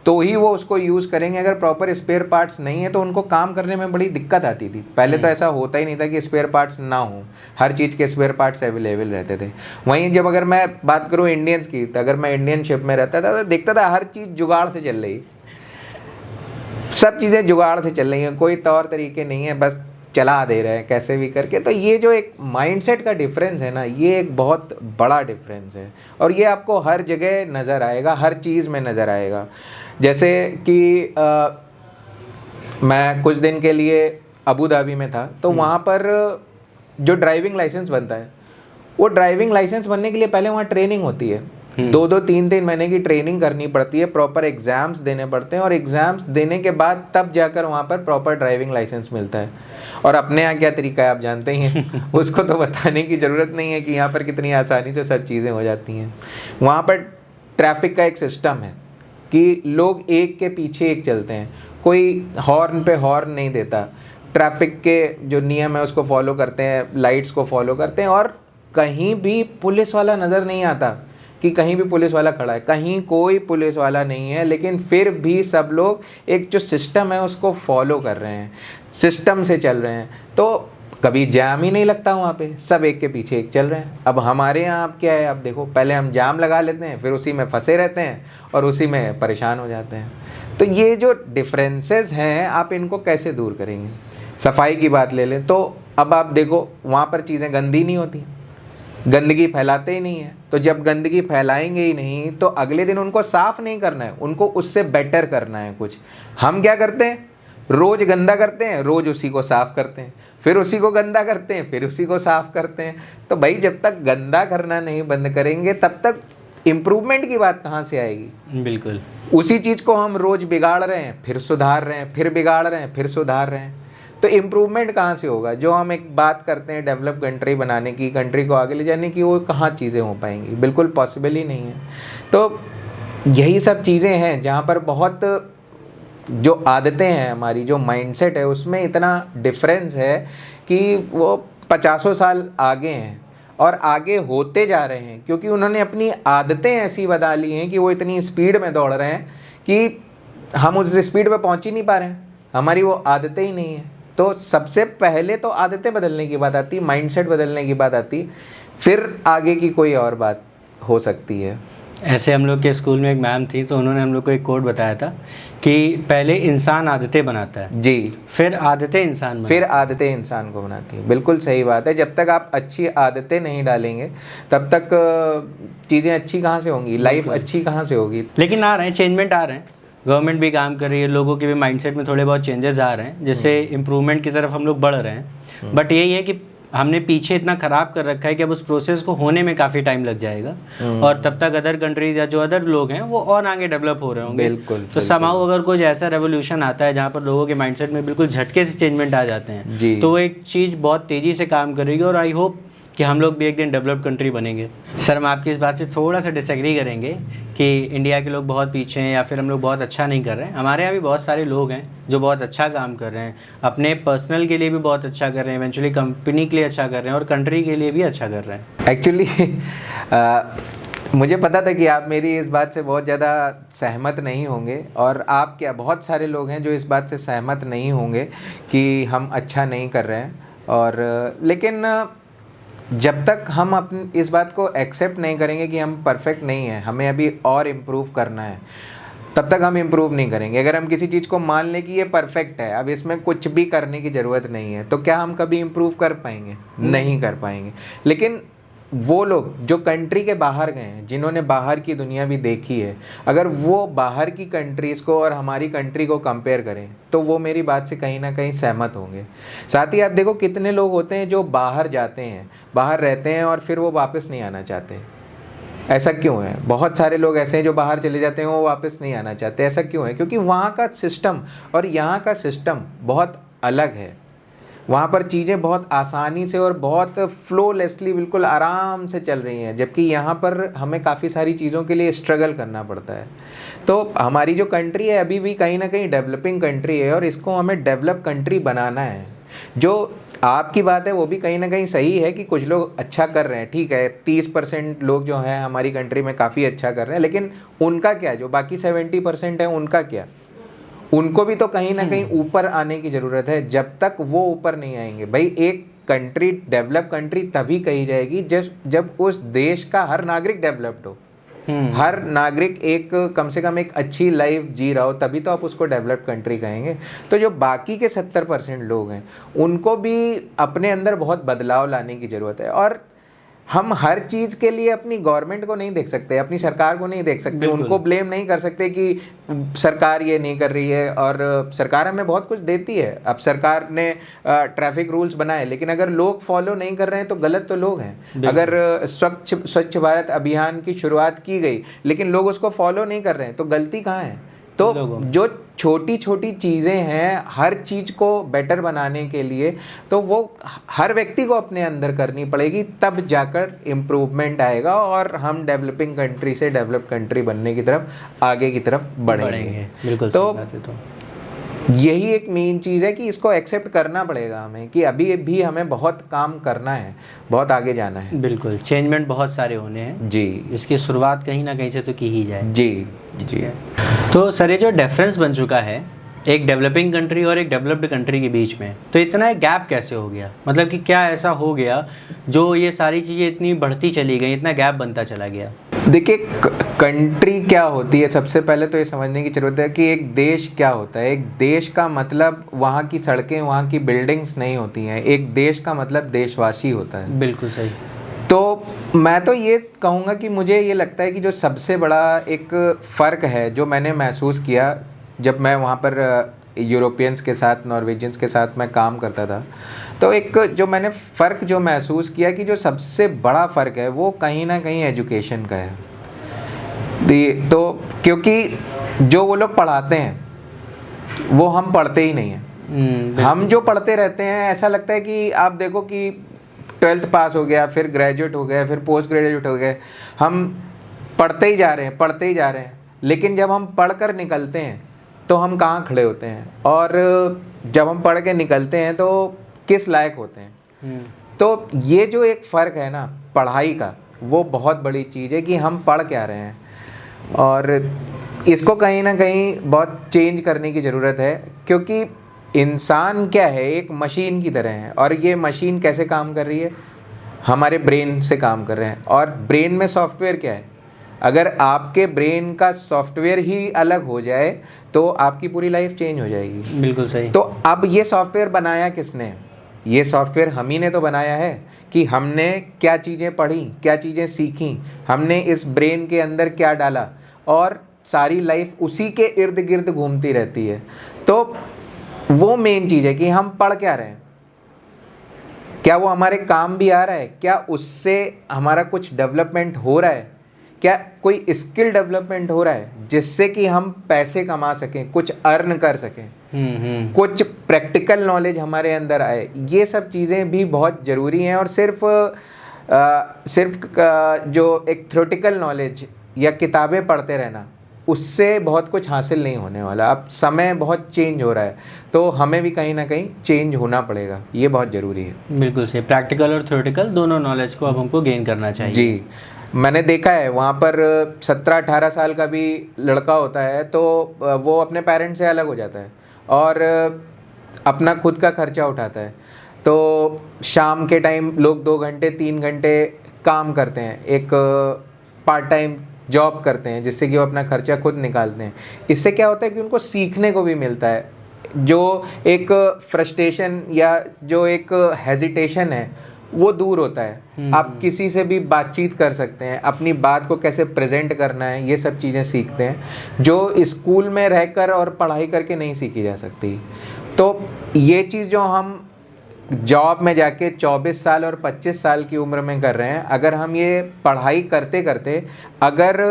तो ही वो उसको यूज़ करेंगे। अगर प्रॉपर स्पेयर पार्ट्स नहीं है तो उनको काम करने में बड़ी दिक्कत आती थी। पहले तो ऐसा होता ही नहीं था कि स्पेयर पार्ट्स ना हो, हर चीज़ के स्पेयर पार्ट्स अवेलेबल रहते थे। वहीं जब अगर मैं बात करूँ इंडियंस की, तो अगर मैं इंडियन शिप में रहता था तो देखता था हर चीज़ जुगाड़ से चल रही, सब चीज़ें जुगाड़ से चल रही हैं, कोई तौर तरीके नहीं है, बस चला दे रहे हैं कैसे भी करके। तो ये जो एक माइंडसेट का डिफरेंस है ना, ये एक बहुत बड़ा डिफरेंस है और ये आपको हर जगह नज़र आएगा, हर चीज़ में नज़र आएगा। जैसे कि मैं कुछ दिन के लिए अबू धाबी में था, तो वहाँ पर जो ड्राइविंग लाइसेंस बनता है, वो ड्राइविंग लाइसेंस बनने के लिए पहले वहाँ ट्रेनिंग होती है। 2-2 3-3 महीने की ट्रेनिंग करनी पड़ती है, प्रॉपर एग्ज़ाम्स देने पड़ते हैं और एग्ज़ाम्स देने के बाद तब जाकर वहाँ पर प्रॉपर ड्राइविंग लाइसेंस मिलता है। और अपने यहाँ क्या तरीका है आप जानते ही हैं, उसको तो बताने की ज़रूरत नहीं है कि यहाँ पर कितनी आसानी से सब चीज़ें हो जाती हैं। वहाँ पर ट्रैफिक का एक सिस्टम है कि लोग एक के पीछे एक चलते हैं, कोई हॉर्न पे हॉर्न नहीं देता, ट्रैफिक के जो नियम है उसको फॉलो करते हैं, लाइट्स को फॉलो करते हैं। और कहीं भी पुलिस वाला नज़र नहीं आता कि कहीं भी पुलिस वाला खड़ा है, कहीं कोई पुलिस वाला नहीं है, लेकिन फिर भी सब लोग एक जो सिस्टम है उसको फॉलो कर रहे हैं, सिस्टम से चल रहे हैं। तो कभी जाम ही नहीं लगता वहाँ पे, सब एक के पीछे एक चल रहे हैं। अब हमारे यहाँ आप क्या है, आप देखो पहले हम जाम लगा लेते हैं, फिर उसी में फंसे रहते हैं और उसी में परेशान हो जाते हैं। तो ये जो डिफरेंसेस हैं आप इनको कैसे दूर करेंगे। सफाई की बात ले लें तो अब आप देखो वहाँ पर चीज़ें गंदी नहीं होती, गंदगी फैलाते ही नहीं है। तो जब गंदगी फैलाएंगे ही नहीं तो अगले दिन उनको साफ़ नहीं करना है, उनको उससे बेटर करना है कुछ। हम क्या करते हैं, रोज़ गंदा करते हैं, रोज़ उसी को साफ़ करते हैं, फिर उसी को गंदा करते हैं, फिर उसी को साफ़ करते हैं। तो भाई जब तक गंदा करना नहीं बंद करेंगे तब तक इम्प्रूवमेंट की बात कहाँ से आएगी। बिल्कुल, उसी चीज़ को हम रोज़ बिगाड़ रहे हैं, फिर सुधार रहे हैं, फिर बिगाड़ रहे हैं, फिर सुधार रहे हैं, तो इम्प्रूवमेंट कहाँ से होगा। जो हम एक बात करते हैं डेवलप कंट्री बनाने की, कंट्री को आगे ले जाने की, वो कहाँ चीज़ें हो पाएंगी, बिल्कुल पॉसिबल ही नहीं है। तो यही सब चीज़ें हैं जहाँ पर बहुत जो आदतें हैं हमारी, जो माइंडसेट है, उसमें इतना डिफरेंस है कि वो 50 साल आगे हैं और आगे होते जा रहे हैं, क्योंकि उन्होंने अपनी आदतें ऐसी बना ली हैं कि वो इतनी स्पीड में दौड़ रहे हैं कि हम उस स्पीड पे पहुंच ही नहीं पा रहे हैं, हमारी वो आदतें ही नहीं हैं। तो सबसे पहले तो आदतें बदलने की बात आती, माइंडसेट बदलने की बात आती, फिर आगे की कोई और बात हो सकती है। ऐसे हम लोग के स्कूल में एक मैम थी, तो उन्होंने हम लोग को एक कोड बताया था कि पहले इंसान आदतें बनाता है जी, फिर आदतें इंसान को बनाती है। बिल्कुल सही बात है। जब तक आप अच्छी आदतें नहीं डालेंगे तब तक चीज़ें अच्छी कहाँ से होंगी, लाइफ अच्छी कहाँ से होगी। लेकिन आ रहे हैं, चेंजमेंट आ रहे हैं, गवर्नमेंट भी काम कर रही है, लोगों के भी माइंडसेट में थोड़े बहुत चेंजेस आ रहे हैं, जिससे इम्प्रूवमेंट की तरफ हम लोग बढ़ रहे हैं। बट यही है कि हमने पीछे इतना ख़राब कर रखा है कि अब उस प्रोसेस को होने में काफ़ी टाइम लग जाएगा और तब तक अदर कंट्रीज या जो अदर लोग हैं वो और आगे डेवलप हो रहे होंगे। बिल्कुल, तो समाउ अगर कुछ ऐसा रेवोल्यूशन आता है जहाँ पर लोगों के माइंडसेट में बिल्कुल झटके से चेंजमेंट आ जाते हैं, तो वो एक चीज़ बहुत तेज़ी से काम करेगी और आई होप कि हम लोग भी एक दिन डेवलप कंट्री बनेंगे। सर, हम आपकी इस बात से थोड़ा सा डिसएग्री करेंगे कि इंडिया के लोग बहुत पीछे हैं या फिर हम लोग बहुत अच्छा नहीं कर रहे हैं। हमारे यहाँ भी बहुत सारे लोग हैं जो बहुत अच्छा काम कर रहे हैं, अपने पर्सनल के लिए भी बहुत अच्छा कर रहे हैं, इवेंचुअली कंपनी के लिए अच्छा कर रहे हैं और कंट्री के लिए भी अच्छा कर रहे हैं। एक्चुअली मुझे पता था कि आप मेरी इस बात से बहुत ज़्यादा सहमत नहीं होंगे और आप क्या, बहुत सारे लोग हैं जो इस बात से सहमत नहीं होंगे कि हम अच्छा नहीं कर रहे हैं। और लेकिन जब तक हम अपनी इस बात को एक्सेप्ट नहीं करेंगे कि हम परफेक्ट नहीं हैं, हमें अभी और इम्प्रूव करना है, तब तक हम इम्प्रूव नहीं करेंगे। अगर हम किसी चीज़ को मान लें कि ये परफेक्ट है, अब इसमें कुछ भी करने की ज़रूरत नहीं है, तो क्या हम कभी इम्प्रूव कर पाएंगे? नहीं कर पाएंगे। लेकिन वो लोग जो कंट्री के बाहर गए हैं, जिन्होंने बाहर की दुनिया भी देखी है, अगर वो बाहर की कंट्रीज़ को और हमारी कंट्री को कंपेयर करें तो वो मेरी बात से कहीं ना कहीं सहमत होंगे। साथ ही आप देखो कितने लोग होते हैं जो बाहर जाते हैं, बाहर रहते हैं और फिर वो वापस नहीं आना चाहते। ऐसा क्यों है? बहुत सारे लोग ऐसे हैं जो बाहर चले जाते हैं, वो वापस नहीं आना चाहते। ऐसा क्यों है? क्योंकि वहाँ का सिस्टम और यहाँ का सिस्टम बहुत अलग है। वहाँ पर चीज़ें बहुत आसानी से और बहुत फ्लोलेसली बिल्कुल आराम से चल रही हैं, जबकि यहाँ पर हमें काफ़ी सारी चीज़ों के लिए स्ट्रगल करना पड़ता है। तो हमारी जो कंट्री है अभी भी कहीं ना कहीं डेवलपिंग कंट्री है और इसको हमें डेवलप कंट्री बनाना है। जो आपकी बात है वो भी कहीं ना कहीं सही है कि कुछ लोग अच्छा कर रहे हैं, ठीक है, 30% लोग जो हैं हमारी कंट्री में काफ़ी अच्छा कर रहे हैं, लेकिन उनका क्या, जो बाकी 70% है उनका क्या? उनको भी तो कहीं ना कहीं ऊपर आने की ज़रूरत है। जब तक वो ऊपर नहीं आएंगे, भाई एक कंट्री डेवलप कंट्री तभी कही जाएगी जब उस देश का हर नागरिक डेवलप्ड हो, हर नागरिक एक कम से कम एक अच्छी लाइफ जी रहा हो, तभी तो आप उसको डेवलप्ड कंट्री कहेंगे। तो जो बाकी के 70% लोग हैं उनको भी अपने अंदर बहुत बदलाव लाने की ज़रूरत है। और हम हर चीज़ के लिए अपनी गवर्नमेंट को नहीं देख सकते, अपनी सरकार को नहीं देख सकते, उनको ब्लेम नहीं कर सकते कि सरकार ये नहीं कर रही है। और सरकार हमें बहुत कुछ देती है। अब सरकार ने ट्रैफिक रूल्स बनाए, लेकिन अगर लोग फॉलो नहीं कर रहे हैं तो गलत तो लोग हैं। अगर स्वच्छ भारत अभियान की शुरुआत की गई लेकिन लोग उसको फॉलो नहीं कर रहे हैं तो गलती कहाँ है? तो जो छोटी छोटी चीज़ें हैं हर चीज़ को बेटर बनाने के लिए, तो वो हर व्यक्ति को अपने अंदर करनी पड़ेगी, तब जाकर इम्प्रूवमेंट आएगा और हम डेवलपिंग कंट्री से डेवलप कंट्री बनने की तरफ आगे की तरफ बढ़ेंगे। बिल्कुल। तो यही एक मेन चीज़ है कि इसको एक्सेप्ट करना पड़ेगा हमें कि अभी भी हमें बहुत काम करना है, बहुत आगे जाना है। बिल्कुल, चेंजमेंट बहुत सारे होने हैं जी, इसकी शुरुआत कहीं ना कहीं से तो की ही जाए। जी जी। तो सर ये जो डिफरेंस बन चुका है एक डेवलपिंग कंट्री और एक डेवलप्ड कंट्री के बीच में, तो इतना एक गैप कैसे हो गया? मतलब कि क्या ऐसा हो गया जो ये सारी चीज़ें इतनी बढ़ती चली गई, इतना गैप बनता चला गया? देखिए, कंट्री क्या होती है, सबसे पहले तो ये समझने की ज़रूरत है कि एक देश क्या होता है। एक देश का मतलब वहाँ की सड़कें, वहाँ की बिल्डिंग्स नहीं होती हैं। एक देश का मतलब देशवासी होता है। बिल्कुल सही। तो मैं तो ये कहूँगा कि मुझे ये लगता है कि जो सबसे बड़ा एक फ़र्क है जो मैंने महसूस किया जब मैं वहाँ पर यूरोपियंस के साथ, नॉर्वेजियंस के साथ मैं काम करता था, तो एक जो मैंने फ़र्क जो महसूस किया कि जो सबसे बड़ा फ़र्क है वो कहीं ना कहीं एजुकेशन का है। तो क्योंकि जो वो लोग पढ़ाते हैं वो हम पढ़ते ही नहीं हैं। हम जो पढ़ते रहते हैं ऐसा लगता है कि आप देखो कि 12th पास हो गया, फिर ग्रेजुएट हो गया, फिर पोस्ट ग्रेजुएट हो गए, हम पढ़ते ही जा रहे हैं, लेकिन जब हम पढ़कर निकलते हैं तो हम कहाँ खड़े होते हैं, और जब हम पढ़ के निकलते हैं तो किस लायक होते हैं। तो ये जो एक फ़र्क है ना पढ़ाई का, वो बहुत बड़ी चीज़ है कि हम पढ़ क्या रहे हैं, और इसको कहीं ना कहीं बहुत चेंज करने की ज़रूरत है। क्योंकि इंसान क्या है, एक मशीन की तरह है, और ये मशीन कैसे काम कर रही है, हमारे ब्रेन से काम कर रहे हैं। और ब्रेन में सॉफ्टवेयर क्या है, अगर आपके ब्रेन का सॉफ्टवेयर ही अलग हो जाए तो आपकी पूरी लाइफ चेंज हो जाएगी। बिल्कुल सही। तो अब ये सॉफ्टवेयर बनाया किसने? ये सॉफ्टवेयर हम ही ने तो बनाया है कि हमने क्या चीज़ें पढ़ी, क्या चीज़ें सीखी, हमने इस ब्रेन के अंदर क्या डाला, और सारी लाइफ उसी के इर्द गिर्द घूमती रहती है। तो वो मेन चीज़ है कि हम पढ़ क्या रहे हैं, क्या वो हमारे काम भी आ रहा है, क्या उससे हमारा कुछ डेवलपमेंट हो रहा है, क्या कोई स्किल डेवलपमेंट हो रहा है जिससे कि हम पैसे कमा सकें, कुछ अर्न कर सकें, कुछ प्रैक्टिकल नॉलेज हमारे अंदर आए। ये सब चीज़ें भी बहुत ज़रूरी हैं। और सिर्फ जो एक थ्योरेटिकल नॉलेज या किताबें पढ़ते रहना, उससे बहुत कुछ हासिल नहीं होने वाला। अब समय बहुत चेंज हो रहा है, तो हमें भी कहीं ना कहीं चेंज होना पड़ेगा, ये बहुत ज़रूरी है। बिल्कुल सही। प्रैक्टिकल और थ्योरेटिकल दोनों नॉलेज को अब हमको गेन करना चाहिए। जी, मैंने देखा है वहाँ पर 17-18 साल का भी लड़का होता है तो वो अपने पेरेंट्स से अलग हो जाता है और अपना खुद का खर्चा उठाता है। तो शाम के टाइम लोग 2 घंटे 3 घंटे काम करते हैं, एक पार्ट टाइम जॉब करते हैं, जिससे कि वो अपना खर्चा खुद निकालते हैं। इससे क्या होता है कि उनको सीखने को भी मिलता है, जो एक फ्रस्ट्रेशन या जो एक हेजिटेशन है वो दूर होता है। आप किसी से भी बातचीत कर सकते हैं, अपनी बात को कैसे प्रेजेंट करना है, ये सब चीज़ें सीखते हैं जो स्कूल में रहकर और पढ़ाई करके नहीं सीखी जा सकती। तो ये चीज़ जो हम जॉब में जाके 24 साल और 25 साल की उम्र में कर रहे हैं, अगर हम ये पढ़ाई करते करते अगर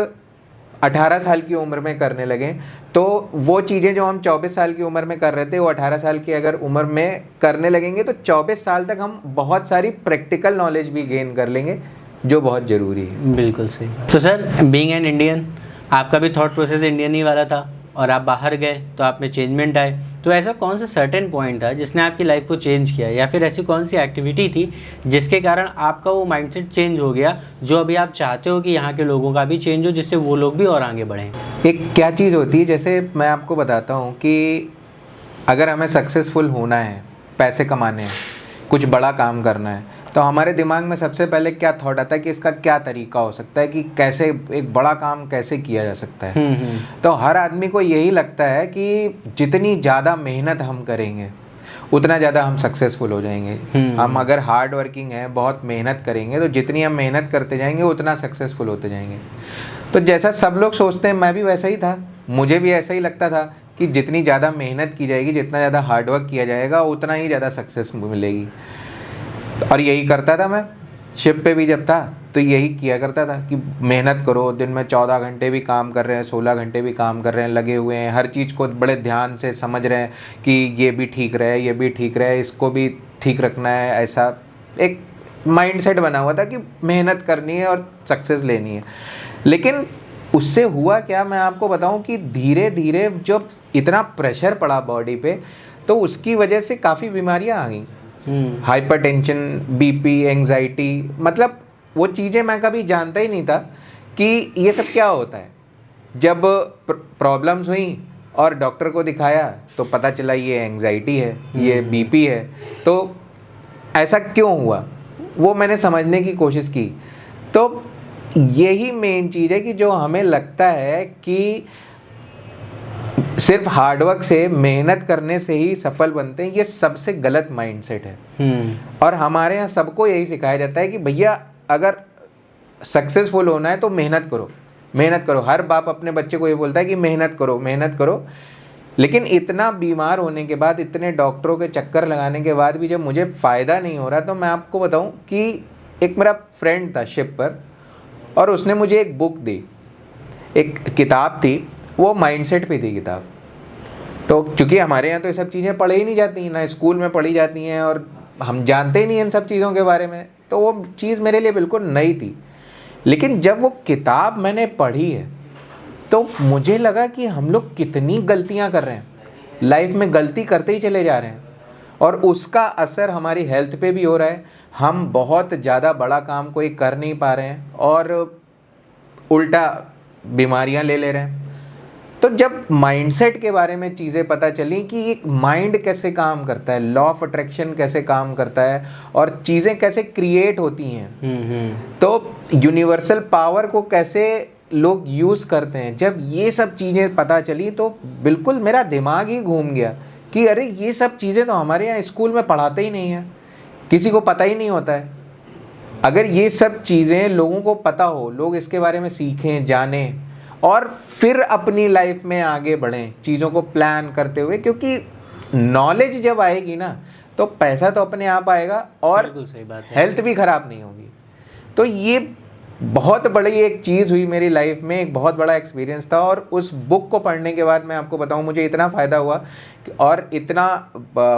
18 साल की उम्र में करने लगे, तो वो चीज़ें जो हम 24 साल की उम्र में कर रहे थे वो 18 साल की अगर उम्र में करने लगेंगे तो 24 साल तक हम बहुत सारी प्रैक्टिकल नॉलेज भी गेन कर लेंगे, जो बहुत ज़रूरी है। बिल्कुल सही। तो सर, बीइंग एन इंडियन, आपका भी थॉट प्रोसेस इंडियन ही वाला था और आप बाहर गए तो आप में चेंजमेंट आए, तो ऐसा कौन सा सर्टेन पॉइंट था जिसने आपकी लाइफ को चेंज किया, या फिर ऐसी कौन सी एक्टिविटी थी जिसके कारण आपका वो माइंडसेट चेंज हो गया, जो अभी आप चाहते हो कि यहाँ के लोगों का भी चेंज हो, जिससे वो लोग भी और आगे बढ़ें? एक क्या चीज़ होती है, जैसे मैं आपको बताता हूँ कि अगर हमें सक्सेसफुल होना है, पैसे कमाने हैं, कुछ बड़ा काम करना है, तो हमारे दिमाग में सबसे पहले क्या थॉट आता है कि इसका क्या तरीका हो सकता है, कि कैसे एक बड़ा काम कैसे किया जा सकता है। तो हर आदमी को यही लगता है कि जितनी ज़्यादा मेहनत हम करेंगे उतना ज़्यादा हम सक्सेसफुल हो जाएंगे। हम अगर हार्ड वर्किंग है, बहुत मेहनत करेंगे, तो जितनी हम मेहनत करते जाएंगे उतना सक्सेसफुल होते जाएंगे। तो जैसा सब लोग सोचते हैं, मैं भी वैसा ही था, मुझे भी ऐसा ही लगता था कि जितनी ज़्यादा मेहनत की जाएगी, जितना ज़्यादा हार्डवर्क किया जाएगा, उतना ही ज़्यादा सक्सेस मिलेगी। और यही करता था मैं, शिप पे भी जब था तो यही किया करता था कि मेहनत करो, दिन में 14 घंटे भी काम कर रहे हैं, 16 घंटे भी काम कर रहे हैं, लगे हुए हैं, हर चीज़ को बड़े ध्यान से समझ रहे हैं कि ये भी ठीक रहे, ये भी ठीक रहे, इसको भी ठीक रखना है। ऐसा एक माइंडसेट बना हुआ था कि मेहनत करनी है और सक्सेस लेनी है। लेकिन उससे हुआ क्या, मैं आपको बताऊं कि धीरे धीरे जब इतना प्रेशर पड़ा बॉडी पे, तो उसकी वजह से काफ़ी बीमारियां आ गई। हाइपरटेंशन, बीपी, एंजाइटी, मतलब वो चीज़ें मैं कभी जानता ही नहीं था कि ये सब क्या होता है। जब प्रॉब्लम्स हुई और डॉक्टर को दिखाया तो पता चला ये एंजाइटी है, ये बीपी है। तो ऐसा क्यों हुआ, वो मैंने समझने की कोशिश की। तो यही मेन चीज़ है कि जो हमें लगता है कि सिर्फ हार्डवर्क से, मेहनत करने से ही सफल बनते हैं, ये सबसे गलत माइंडसेट है। और हमारे यहाँ सबको यही सिखाया जाता है कि भैया अगर सक्सेसफुल होना है तो मेहनत करो, मेहनत करो। हर बाप अपने बच्चे को ये बोलता है कि मेहनत करो, मेहनत करो। लेकिन इतना बीमार होने के बाद, इतने डॉक्टरों के चक्कर लगाने के बाद भी जब मुझे फ़ायदा नहीं हो रहा, तो मैं आपको बताऊं कि एक मेरा फ्रेंड था शिप पर, और उसने मुझे एक बुक दी, एक किताब थी, वो माइंडसेट पे थी किताब। तो चूँकि हमारे यहाँ तो ये सब चीज़ें पढ़ी ही नहीं जाती, ना स्कूल में पढ़ी जाती हैं, और हम जानते ही नहीं इन सब चीज़ों के बारे में, तो वो चीज़ मेरे लिए बिल्कुल नई थी। लेकिन जब वो किताब मैंने पढ़ी है तो मुझे लगा कि हम लोग कितनी गलतियाँ कर रहे हैं, लाइफ में गलती करते ही चले जा रहे हैं, और उसका असर हमारी हेल्थ पे भी हो रहा है। हम बहुत ज़्यादा बड़ा काम कोई कर नहीं पा रहे हैं और उल्टा बीमारियां ले ले रहे हैं। तो जब माइंडसेट के बारे में चीज़ें पता चली कि एक माइंड कैसे काम करता है, लॉ ऑफ अट्रैक्शन कैसे काम करता है, और चीज़ें कैसे क्रिएट होती हैं, तो यूनिवर्सल पावर को कैसे लोग यूज़ करते हैं, जब ये सब चीज़ें पता चली तो बिल्कुल मेरा दिमाग ही घूम गया कि अरे ये सब चीज़ें तो हमारे यहाँ स्कूल में पढ़ाते ही नहीं है, किसी को पता ही नहीं होता है। अगर ये सब चीज़ें लोगों को पता हो, लोग इसके बारे में सीखें, जानें, और फिर अपनी लाइफ में आगे बढ़ें चीज़ों को प्लान करते हुए, क्योंकि नॉलेज जब आएगी ना तो पैसा तो अपने आप आएगा और सही बात है, हेल्थ भी ख़राब नहीं होगी। तो ये बहुत बड़ी एक चीज़ हुई मेरी लाइफ में, एक बहुत बड़ा एक्सपीरियंस था। और उस बुक को पढ़ने के बाद मैं आपको बताऊं, मुझे इतना फ़ायदा हुआ और इतना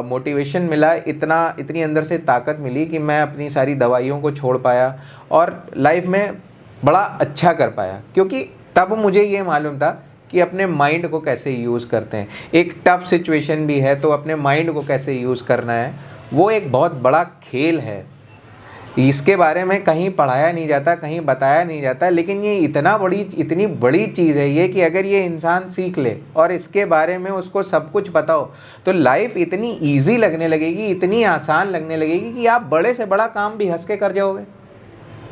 मोटिवेशन मिला, इतनी अंदर से ताकत मिली कि मैं अपनी सारी दवाइयों को छोड़ पाया और लाइफ में बड़ा अच्छा कर पाया। क्योंकि तब मुझे ये मालूम था कि अपने माइंड को कैसे यूज़ करते हैं। एक टफ सिचुएशन भी है तो अपने माइंड को कैसे यूज़ करना है, वो एक बहुत बड़ा खेल है। इसके बारे में कहीं पढ़ाया नहीं जाता, कहीं बताया नहीं जाता, लेकिन ये इतनी बड़ी चीज़ है ये कि अगर ये इंसान सीख ले और इसके बारे में उसको सब कुछ पता हो तो लाइफ इतनी ईजी लगने लगेगी, इतनी आसान लगने लगेगी कि आप बड़े से बड़ा काम भी हंस के कर जाओगे।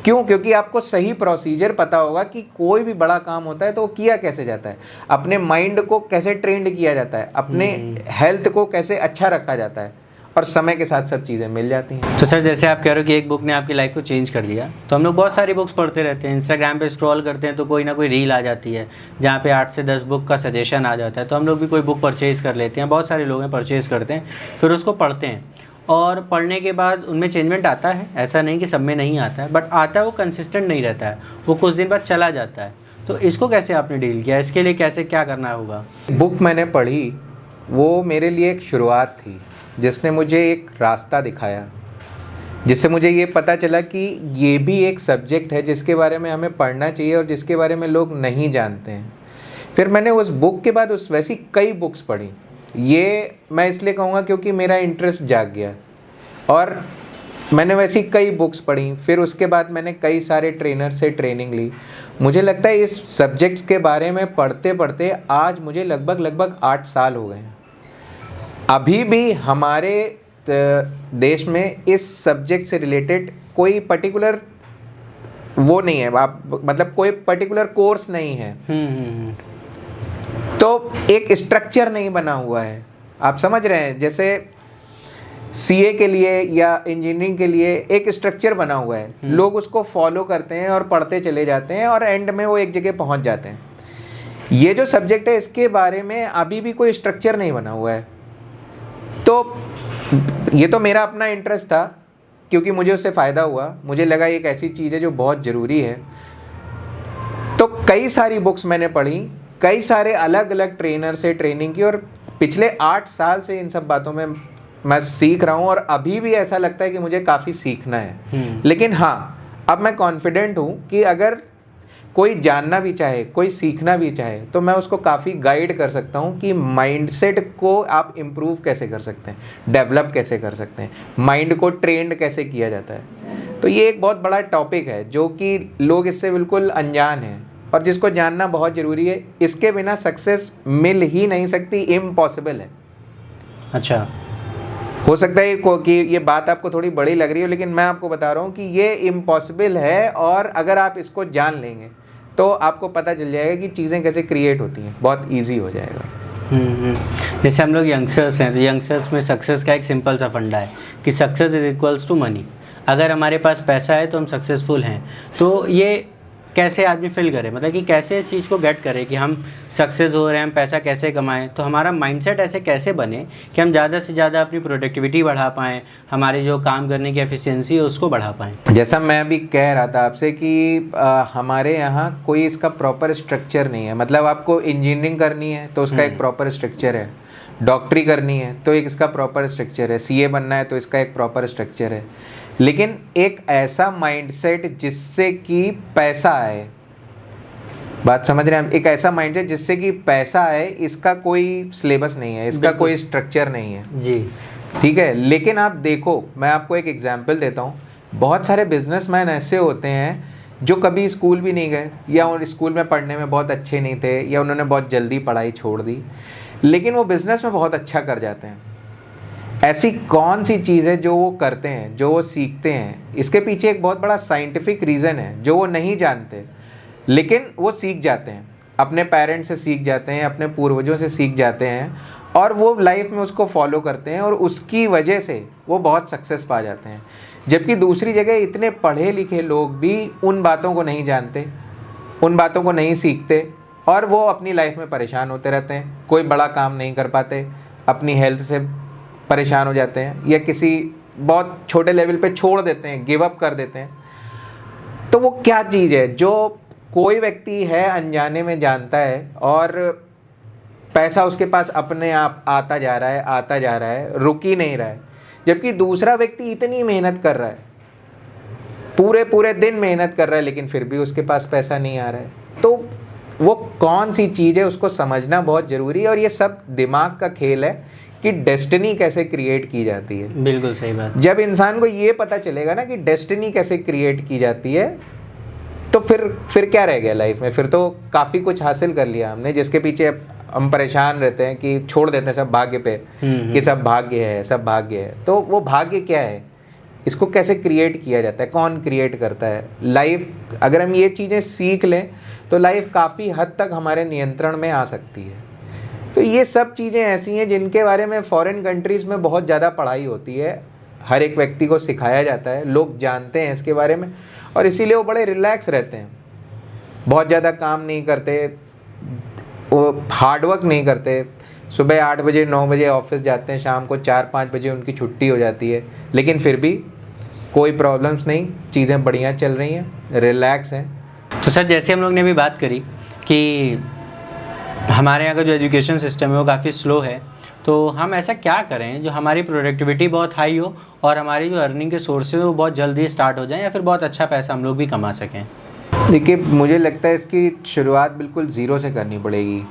क्यों? क्योंकि आपको सही प्रोसीजर पता होगा कि कोई भी बड़ा काम होता है तो वो किया कैसे जाता है, अपने माइंड को कैसे ट्रेंड किया जाता है, अपने हेल्थ को कैसे अच्छा रखा जाता है, और समय के साथ सब चीज़ें मिल जाती हैं। तो सर, जैसे आप कह रहे हो कि एक बुक ने आपकी लाइफ को चेंज कर दिया, तो हम लोग बहुत सारी बुक्स पढ़ते रहते हैं, इंस्टाग्राम पे स्क्रॉल करते हैं तो कोई ना कोई रील आ जाती है जहाँ पे 8 से 10 बुक का सजेशन आ जाता है, तो हम लोग भी कोई बुक परचेज़ कर लेते हैं। बहुत सारे लोग हैं परचेज़ करते हैं, फिर उसको पढ़ते हैं, और पढ़ने के बाद उनमें चेंजमेंट आता है। ऐसा नहीं कि सब में नहीं आता है, बट आता है, वो कंसिस्टेंट नहीं रहता है, वो कुछ दिन बाद चला जाता है। तो इसको कैसे आपने डील किया, इसके लिए कैसे क्या करना होगा? बुक मैंने पढ़ी, वो मेरे लिए एक शुरुआत थी जिसने मुझे एक रास्ता दिखाया, जिससे मुझे ये पता चला कि ये भी एक सब्जेक्ट है जिसके बारे में हमें पढ़ना चाहिए और जिसके बारे में लोग नहीं जानते हैं। फिर मैंने उस बुक के बाद उस वैसी कई बुक्स पढ़ी। ये मैं इसलिए कहूँगा क्योंकि मेरा इंटरेस्ट जाग गया और मैंने वैसी कई बुक्स पढ़ी। फिर उसके बाद मैंने कई सारे ट्रेनर से ट्रेनिंग ली। मुझे लगता है इस सब्जेक्ट के बारे में पढ़ते पढ़ते आज मुझे लगभग 8 साल हो गए हैं। अभी भी हमारे देश में इस सब्जेक्ट से रिलेटेड कोई पर्टिकुलर वो नहीं है, आप मतलब कोई पर्टिकुलर कोर्स नहीं है। तो एक स्ट्रक्चर नहीं बना हुआ है, आप समझ रहे हैं। जैसे सीए के लिए या इंजीनियरिंग के लिए एक स्ट्रक्चर बना हुआ है, लोग उसको फॉलो करते हैं और पढ़ते चले जाते हैं और एंड में वो एक जगह पहुंच जाते हैं। ये जो सब्जेक्ट है इसके बारे में अभी भी कोई स्ट्रक्चर नहीं बना हुआ है। तो ये तो मेरा अपना इंटरेस्ट था क्योंकि मुझे उससे फ़ायदा हुआ, मुझे लगा एक ऐसी चीज़ है जो बहुत ज़रूरी है। तो कई सारी बुक्स मैंने पढ़ी, कई सारे अलग अलग ट्रेनर से ट्रेनिंग की और पिछले 8 साल से इन सब बातों में मैं सीख रहा हूँ और अभी भी ऐसा लगता है कि मुझे काफ़ी सीखना है। लेकिन हाँ, अब मैं कॉन्फिडेंट हूँ कि अगर कोई जानना भी चाहे, कोई सीखना भी चाहे, तो मैं उसको काफ़ी गाइड कर सकता हूँ कि माइंडसेट को आप इम्प्रूव कैसे कर सकते हैं, डेवलप कैसे कर सकते हैं, माइंड को ट्रेंड कैसे किया जाता है। तो ये एक बहुत बड़ा टॉपिक है जो कि लोग इससे बिल्कुल अनजान हैं और जिसको जानना बहुत ज़रूरी है। इसके बिना सक्सेस मिल ही नहीं सकती, इम्पॉसिबल है। अच्छा, हो सकता है कि ये बात आपको थोड़ी बड़ी लग रही हो, लेकिन मैं आपको बता रहा हूँ कि ये इम्पॉसिबल है और अगर आप इसको जान लेंगे तो आपको पता चल जाएगा कि चीज़ें कैसे क्रिएट होती हैं, बहुत इजी हो जाएगा। जैसे हम लोग यंगस्टर्स हैं, तो यंगस्टर्स में सक्सेस का एक सिंपल सा फंडा है कि success is equals to money. अगर हमारे पास पैसा है तो हम सक्सेसफुल हैं। तो ये कैसे आदमी फील करे, मतलब कि कैसे इस चीज़ को गेट करें कि हम सक्सेस हो रहे हैं, हम पैसा कैसे कमाएं, तो हमारा माइंडसेट ऐसे कैसे बने कि हम ज़्यादा से ज़्यादा अपनी प्रोडक्टिविटी बढ़ा पाएँ, हमारे जो काम करने की एफिशिएंसी है उसको बढ़ा पाएँ। जैसा मैं अभी कह रहा था आपसे कि हमारे यहाँ कोई इसका प्रॉपर स्ट्रक्चर नहीं है। मतलब आपको इंजीनियरिंग करनी है तो उसका एक प्रॉपर स्ट्रक्चर है, डॉक्टरी करनी है तो एक इसका प्रॉपर स्ट्रक्चर है, सीए बनना है तो इसका एक प्रॉपर स्ट्रक्चर है। लेकिन एक ऐसा माइंडसेट जिससे कि पैसा आए, बात समझ रहे हैं हम, एक ऐसा माइंडसेट जिससे कि पैसा आए, इसका कोई सिलेबस नहीं है, इसका कोई स्ट्रक्चर नहीं है जी, ठीक है। लेकिन आप देखो, मैं आपको एक एग्जांपल देता हूँ। बहुत सारे बिजनेसमैन ऐसे होते हैं जो कभी स्कूल भी नहीं गए या उन स्कूल में पढ़ने में बहुत अच्छे नहीं थे या उन्होंने बहुत जल्दी पढ़ाई छोड़ दी, लेकिन वो बिज़नेस में बहुत अच्छा कर जाते हैं। ऐसी कौन सी चीज़ है जो वो करते हैं, जो वो सीखते हैं? इसके पीछे एक बहुत बड़ा साइंटिफिक रीज़न है जो वो नहीं जानते, लेकिन वो सीख जाते हैं। अपने पेरेंट्स से सीख जाते हैं, अपने पूर्वजों से सीख जाते हैं और वो लाइफ में उसको फॉलो करते हैं और उसकी वजह से वो बहुत सक्सेस पा जाते हैं। जबकि दूसरी जगह इतने पढ़े लिखे लोग भी उन बातों को नहीं जानते, उन बातों को नहीं सीखते और वो अपनी लाइफ में परेशान होते रहते हैं, कोई बड़ा काम नहीं कर पाते, अपनी हेल्थ से परेशान हो जाते हैं या किसी बहुत छोटे लेवल पे छोड़ देते हैं, गिव अप कर देते हैं। तो वो क्या चीज़ है जो कोई व्यक्ति है अनजाने में जानता है और पैसा उसके पास अपने आप आता जा रहा है, रुक ही नहीं रहा है, जबकि दूसरा व्यक्ति इतनी मेहनत कर रहा है, पूरे दिन मेहनत कर रहा है, लेकिन फिर भी उसके पास पैसा नहीं आ रहा है। तो वो कौन सी चीज़ है उसको समझना बहुत ज़रूरी है और ये सब दिमाग का खेल है कि डेस्टिनी कैसे क्रिएट की जाती है। बिल्कुल सही बात। जब इंसान को ये पता चलेगा ना कि डेस्टिनी कैसे क्रिएट की जाती है, तो फिर क्या रह गया लाइफ में? फिर तो काफ़ी कुछ हासिल कर लिया हमने, जिसके पीछे हम परेशान रहते हैं कि छोड़ देते हैं सब भाग्य पे कि सब भाग्य है, सब भाग्य है। तो वो भाग्य क्या है, इसको कैसे क्रिएट किया जाता है, कौन क्रिएट करता है? लाइफ अगर हम ये चीज़ें सीख लें तो लाइफ काफ़ी हद तक हमारे नियंत्रण में आ सकती है। तो ये सब चीज़ें ऐसी हैं जिनके बारे में फॉरेन कंट्रीज़ में बहुत ज़्यादा पढ़ाई होती है, हर एक व्यक्ति को सिखाया जाता है, लोग जानते हैं इसके बारे में और इसीलिए वो बड़े रिलैक्स रहते हैं, बहुत ज़्यादा काम नहीं करते, वो हार्डवर्क नहीं करते। सुबह 8 बजे 9 बजे ऑफिस जाते हैं, शाम को 4-5 बजे उनकी छुट्टी हो जाती है, लेकिन फिर भी कोई प्रॉब्लम्स नहीं, चीज़ें बढ़िया चल रही हैं, रिलैक्स हैं। तो सर, जैसे हम लोग ने अभी बात करी कि हमारे यहाँ का जो एजुकेशन सिस्टम है वो काफ़ी स्लो है, तो हम ऐसा क्या करें जो हमारी प्रोडक्टिविटी बहुत हाई हो और हमारी जो अर्निंग के सोर्सेज वो बहुत जल्दी स्टार्ट हो जाएं या फिर बहुत अच्छा पैसा हम लोग भी कमा सकें? देखिए, मुझे लगता है इसकी शुरुआत बिल्कुल ज़ीरो से करनी पड़ेगी,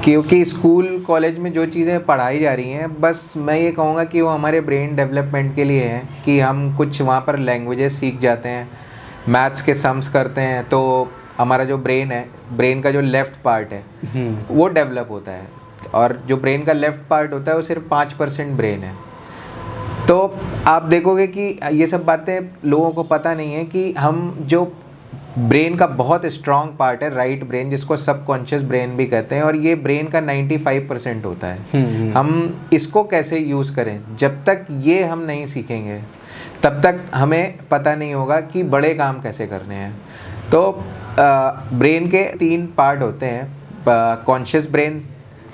क्योंकि स्कूल कॉलेज में जो चीज़ें पढ़ाई जा रही हैं, बस मैं ये कहूँगा कि वो हमारे ब्रेन डेवलपमेंट के लिए है कि हम कुछ वहाँ पर लैंग्वेजेस सीख जाते हैं, मैथ्स के सम्स करते हैं, तो हमारा जो ब्रेन है, ब्रेन का जो लेफ़्ट पार्ट है वो डेवलप होता है, और जो ब्रेन का लेफ़्ट पार्ट होता है वो सिर्फ 5% ब्रेन है। तो आप देखोगे कि ये सब बातें लोगों को पता नहीं है कि हम जो ब्रेन का बहुत स्ट्रॉन्ग पार्ट है राइट ब्रेन, जिसको सबकॉन्शियस ब्रेन भी कहते हैं, और ये ब्रेन का 95% होता है। हम इसको कैसे यूज़ करें, जब तक ये हम नहीं सीखेंगे तब तक हमें पता नहीं होगा कि बड़े काम कैसे करने हैं। तो ब्रेन के 3 पार्ट होते हैं, कॉन्शियस ब्रेन,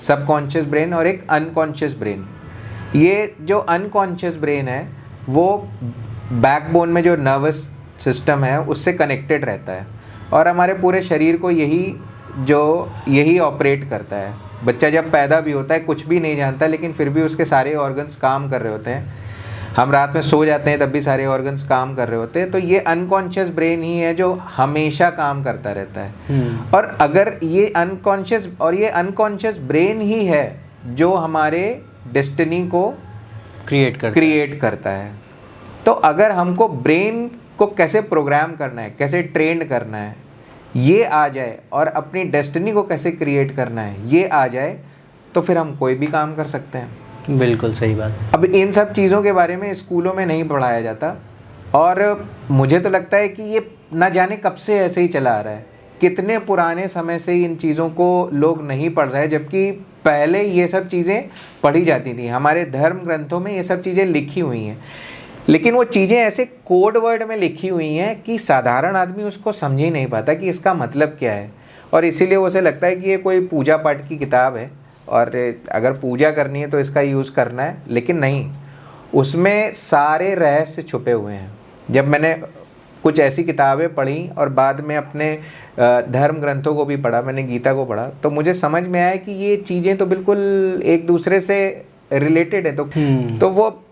सबकॉन्शियस ब्रेन और एक अनकॉन्शियस ब्रेन। ये जो अनकॉन्शियस ब्रेन है वो बैकबोन में जो नर्वस सिस्टम है उससे कनेक्टेड रहता है, और हमारे पूरे शरीर को यही ऑपरेट करता है। बच्चा जब पैदा भी होता है कुछ भी नहीं जानता, लेकिन फिर भी उसके सारे ऑर्गन्स काम कर रहे होते हैं। हम रात में सो जाते हैं तब भी सारे ऑर्गन्स काम कर रहे होते हैं। तो ये अनकॉन्शियस ब्रेन ही है जो हमेशा काम करता रहता है। और अगर ये अनकॉन्शियस ब्रेन ही है जो हमारे डेस्टिनी को क्रिएट करता है। तो अगर हमको ब्रेन को कैसे प्रोग्राम करना है, कैसे ट्रेन करना है, ये आ जाए, और अपनी डेस्टिनी को कैसे क्रिएट करना है ये आ जाए, तो फिर हम कोई भी काम कर सकते हैं। बिल्कुल सही बात। अब इन सब चीज़ों के बारे में स्कूलों में नहीं पढ़ाया जाता, और मुझे तो लगता है कि ये ना जाने कब से ऐसे ही चला आ रहा है। कितने पुराने समय से इन चीज़ों को लोग नहीं पढ़ रहे हैं, जबकि पहले ये सब चीज़ें पढ़ी जाती थी। हमारे धर्म ग्रंथों में ये सब चीज़ें लिखी हुई हैं, लेकिन वो चीज़ें ऐसे कोड वर्ड में लिखी हुई हैं कि साधारण आदमी उसको समझ ही नहीं पाता कि इसका मतलब क्या है, और इसीलिए उसे लगता है कि ये कोई पूजा पाठ की किताब है और अगर पूजा करनी है तो इसका यूज़ करना है। लेकिन नहीं, उसमें सारे रहस्य छुपे हुए हैं। जब मैंने कुछ ऐसी किताबें पढ़ी और बाद में अपने धर्म ग्रंथों को भी पढ़ा, मैंने गीता को पढ़ा, तो मुझे समझ में आया कि ये चीज़ें तो बिल्कुल एक दूसरे से रिलेटेड है। तो वो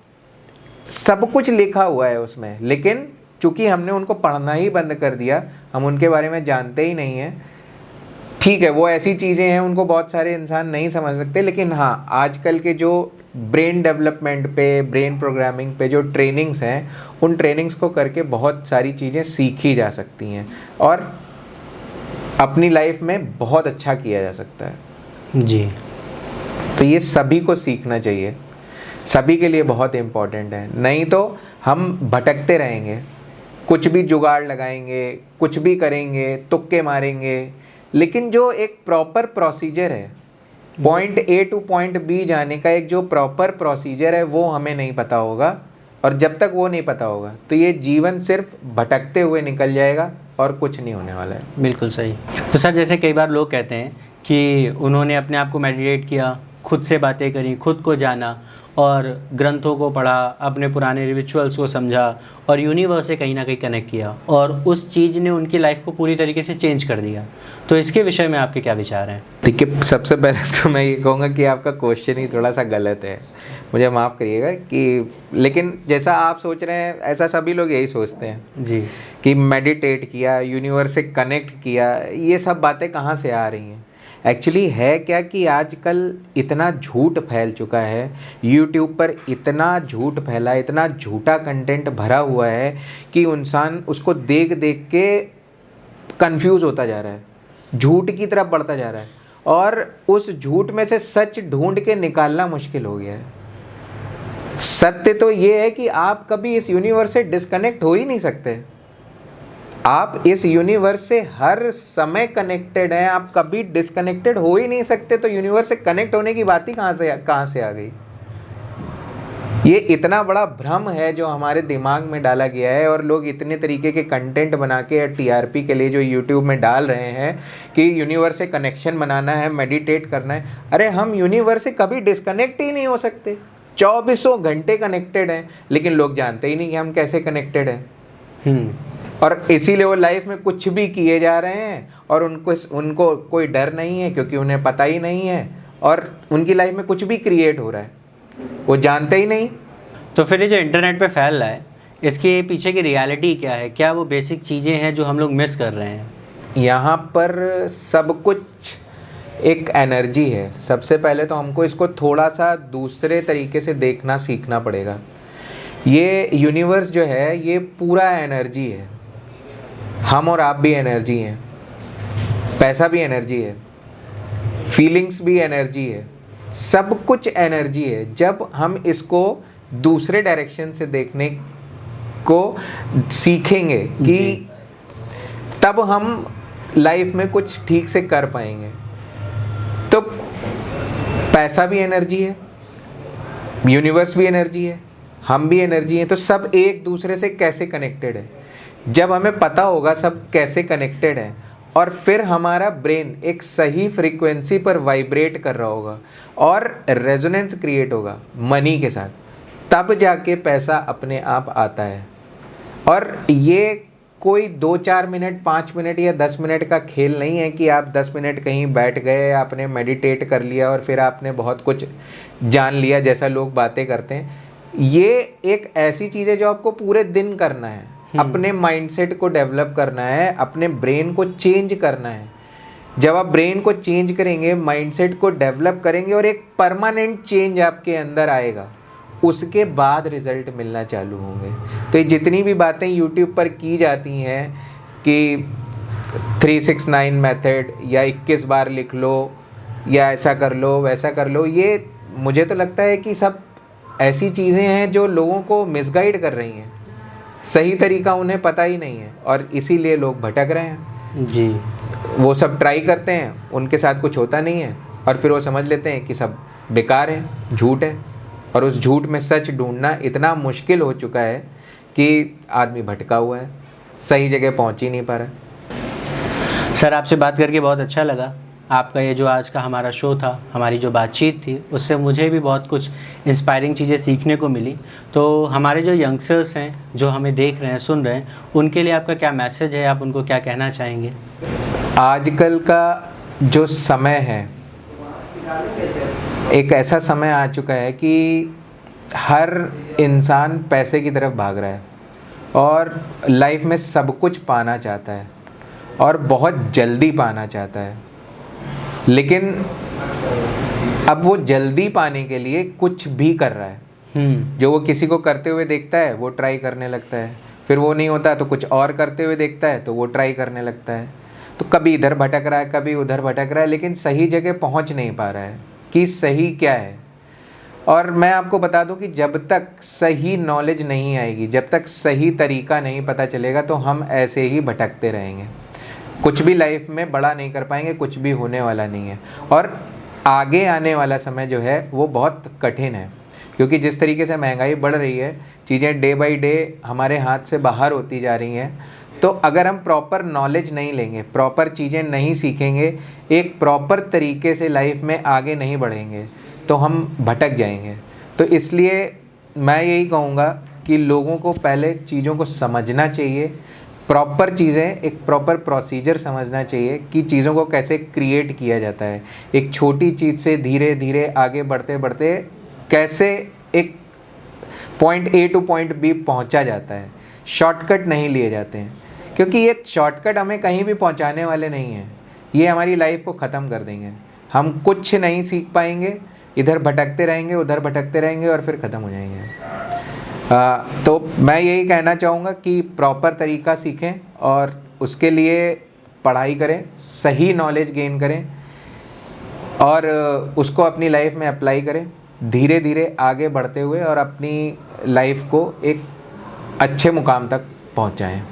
सब कुछ लिखा हुआ है उसमें, लेकिन चूंकि हमने उनको पढ़ना ही बंद कर दिया, हम उनके बारे में जानते ही नहीं हैं। ठीक है, वो ऐसी चीज़ें हैं उनको बहुत सारे इंसान नहीं समझ सकते, लेकिन हाँ, आजकल के जो ब्रेन डेवलपमेंट पे, ब्रेन प्रोग्रामिंग पे जो ट्रेनिंग्स हैं, उन ट्रेनिंग्स को करके बहुत सारी चीज़ें सीखी जा सकती हैं और अपनी लाइफ में बहुत अच्छा किया जा सकता है। जी, तो ये सभी को सीखना चाहिए, सभी के लिए बहुत इम्पोर्टेंट है। नहीं तो हम भटकते रहेंगे, कुछ भी जुगाड़ लगाएंगे, कुछ भी करेंगे, तुक्के मारेंगे, लेकिन जो एक प्रॉपर प्रोसीजर है, point A to point B जाने का एक जो प्रॉपर प्रोसीजर है, वो हमें नहीं पता होगा। और जब तक वो नहीं पता होगा तो ये जीवन सिर्फ भटकते हुए निकल जाएगा और कुछ नहीं होने वाला है। बिल्कुल सही। तो सर, जैसे कई बार लोग कहते हैं कि उन्होंने अपने आप को मेडिटेट किया, खुद से बातें करी, खुद को जाना और ग्रंथों को पढ़ा, अपने पुराने रिचुअल्स को समझा और यूनिवर्स से कहीं ना कहीं कनेक्ट किया, और उस चीज़ ने उनकी लाइफ को पूरी तरीके से चेंज कर दिया। तो इसके विषय में आपके क्या विचार हैं? देखिए, सबसे पहले तो मैं ये कहूँगा कि आपका क्वेश्चन ही थोड़ा सा गलत है, मुझे माफ़ करिएगा कि, लेकिन जैसा आप सोच रहे हैं ऐसा सभी लोग यही सोचते हैं जी, कि मेडिटेट किया, यूनिवर्स से कनेक्ट किया। ये सब बातें कहाँ से आ रही हैं? एक्चुअली है क्या कि आजकल इतना झूठ फैल चुका है, यूट्यूब पर इतना झूठ फैला, इतना झूठा कंटेंट भरा हुआ है कि इंसान उसको देख देख के कंफ्यूज होता जा रहा है, झूठ की तरफ बढ़ता जा रहा है, और उस झूठ में से सच ढूंढ के निकालना मुश्किल हो गया है। सत्य तो ये है कि आप कभी इस यूनिवर्स से डिस्कनेक्ट हो ही नहीं सकते। आप इस यूनिवर्स से हर समय कनेक्टेड हैं, आप कभी डिस्कनेक्टेड हो ही नहीं सकते। तो यूनिवर्स से कनेक्ट होने की बात ही कहाँ से आ गई? ये इतना बड़ा भ्रम है जो हमारे दिमाग में डाला गया है, और लोग इतने तरीके के कंटेंट बना के टीआरपी के लिए जो यूट्यूब में डाल रहे हैं कि यूनिवर्स से कनेक्शन बनाना है, मेडिटेट करना है। अरे हम यूनिवर्स से कभी डिस्कनेक्ट ही नहीं हो सकते, 24 घंटे कनेक्टेड हैं, लेकिन लोग जानते ही नहीं कि हम कैसे कनेक्टेड हैं। और इसीलिए वो लाइफ में कुछ भी किए जा रहे हैं और उनको कोई डर नहीं है, क्योंकि उन्हें पता ही नहीं है और उनकी लाइफ में कुछ भी क्रिएट हो रहा है, वो जानते ही नहीं। तो फिर ये जो इंटरनेट पे फैल रहा है, इसके पीछे की रियलिटी क्या है? क्या वो बेसिक चीज़ें हैं जो हम लोग मिस कर रहे हैं? यहाँ पर सब कुछ एक एनर्जी है। सबसे पहले तो हमको इसको थोड़ा सा दूसरे तरीके से देखना सीखना पड़ेगा। ये यूनिवर्स जो है ये पूरा एनर्जी है। हम और आप भी एनर्जी हैं, पैसा भी एनर्जी है, फीलिंग्स भी एनर्जी है, सब कुछ एनर्जी है। जब हम इसको दूसरे डायरेक्शन से देखने को सीखेंगे कि तब हम लाइफ में कुछ ठीक से कर पाएंगे। तो पैसा भी एनर्जी है, यूनिवर्स भी एनर्जी है, हम भी एनर्जी हैं, तो सब एक दूसरे से कैसे कनेक्टेड है। जब हमें पता होगा सब कैसे कनेक्टेड है और फिर हमारा ब्रेन एक सही फ्रीक्वेंसी पर वाइब्रेट कर रहा होगा और रेजोनेंस क्रिएट होगा मनी के साथ, तब जाके पैसा अपने आप आता है। और ये कोई 2-4 मिनट, 5 मिनट या 10 मिनट का खेल नहीं है कि आप 10 मिनट कहीं बैठ गए, आपने मेडिटेट कर लिया और फिर आपने बहुत कुछ जान लिया जैसा लोग बातें करते हैं। ये एक ऐसी चीज़ है जो आपको पूरे दिन करना है, अपने माइंडसेट को डेवलप करना है, अपने ब्रेन को चेंज करना है। जब आप ब्रेन को चेंज करेंगे, माइंडसेट को डेवलप करेंगे और एक परमानेंट चेंज आपके अंदर आएगा, उसके बाद रिजल्ट मिलना चालू होंगे। तो ये जितनी भी बातें यूट्यूब पर की जाती हैं कि 369 मेथड या 21 बार लिख लो या ऐसा कर लो वैसा कर लो, ये मुझे तो लगता है कि सब ऐसी चीज़ें हैं जो लोगों को मिसगाइड कर रही हैं। सही तरीका उन्हें पता ही नहीं है और इसीलिए लोग भटक रहे हैं जी। वो सब ट्राई करते हैं, उनके साथ कुछ होता नहीं है और फिर वो समझ लेते हैं कि सब बेकार है, झूठ है। और उस झूठ में सच ढूंढना इतना मुश्किल हो चुका है कि आदमी भटका हुआ है, सही जगह पहुंच ही नहीं पा रहा। सर, आपसे बात करके बहुत अच्छा लगा। आपका ये जो आज का हमारा शो था, हमारी जो बातचीत थी, उससे मुझे भी बहुत कुछ इंस्पायरिंग चीज़ें सीखने को मिली। तो हमारे जो यंगस्टर्स हैं, जो हमें देख रहे हैं, सुन रहे हैं, उनके लिए आपका क्या मैसेज है? आप उनको क्या कहना चाहेंगे? आजकल का जो समय है, एक ऐसा समय आ चुका है कि हर इंसान पैसे की तरफ भाग रहा है और लाइफ में सब कुछ पाना चाहता है और बहुत जल्दी पाना चाहता है। लेकिन अब वो जल्दी पाने के लिए कुछ भी कर रहा है। जो वो किसी को करते हुए देखता है वो ट्राई करने लगता है, फिर वो नहीं होता तो कुछ और करते हुए देखता है तो वो ट्राई करने लगता है। तो कभी इधर भटक रहा है, कभी उधर भटक रहा है, लेकिन सही जगह पहुंच नहीं पा रहा है कि सही क्या है। और मैं आपको बता दूं कि जब तक सही नॉलेज नहीं आएगी, जब तक सही तरीका नहीं पता चलेगा, तो हम ऐसे ही भटकते रहेंगे, कुछ भी लाइफ में बड़ा नहीं कर पाएंगे, कुछ भी होने वाला नहीं है। और आगे आने वाला समय जो है वो बहुत कठिन है, क्योंकि जिस तरीके से महंगाई बढ़ रही है, चीज़ें डे बाय डे हमारे हाथ से बाहर होती जा रही हैं। तो अगर हम प्रॉपर नॉलेज नहीं लेंगे, प्रॉपर चीज़ें नहीं सीखेंगे, एक प्रॉपर तरीके से लाइफ में आगे नहीं बढ़ेंगे, तो हम भटक जाएंगे। तो इसलिए मैं यही कहूँगा कि लोगों को पहले चीज़ों को समझना चाहिए, प्रॉपर चीज़ें, एक प्रॉपर प्रोसीजर समझना चाहिए कि चीज़ों को कैसे क्रिएट किया जाता है। एक छोटी चीज़ से धीरे धीरे आगे बढ़ते बढ़ते कैसे एक point A to point B पहुंचा जाता है। शॉर्टकट नहीं लिए जाते हैं, क्योंकि ये शॉर्टकट हमें कहीं भी पहुंचाने वाले नहीं हैं। ये हमारी लाइफ को ख़त्म कर देंगे, हम कुछ नहीं सीख पाएंगे, इधर भटकते रहेंगे, उधर भटकते रहेंगे और फिर ख़त्म हो जाएंगे। तो मैं यही कहना चाहूँगा कि प्रॉपर तरीका सीखें और उसके लिए पढ़ाई करें, सही नॉलेज गेन करें और उसको अपनी लाइफ में अप्लाई करें, धीरे धीरे आगे बढ़ते हुए, और अपनी लाइफ को एक अच्छे मुकाम तक पहुँचाएँ।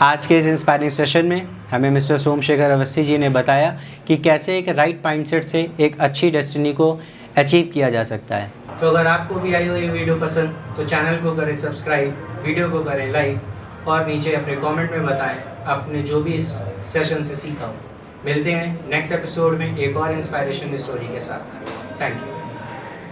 आज के इस इंस्पायरिंग सेशन में हमें मिस्टर सोमशेखर अवस्थी जी ने बताया कि कैसे एक राइट माइंडसेट से एक अच्छी डेस्टिनी को अचीव किया जा सकता है। तो अगर आपको भी आई हो ये वीडियो पसंद, तो चैनल को करें सब्सक्राइब, वीडियो को करें लाइक और नीचे अपने कमेंट में बताएं आपने जो भी इस सेशन से सीखा हो। मिलते हैं नेक्स्ट एपिसोड में एक और इंस्पायरेशन स्टोरी के साथ। Thank you.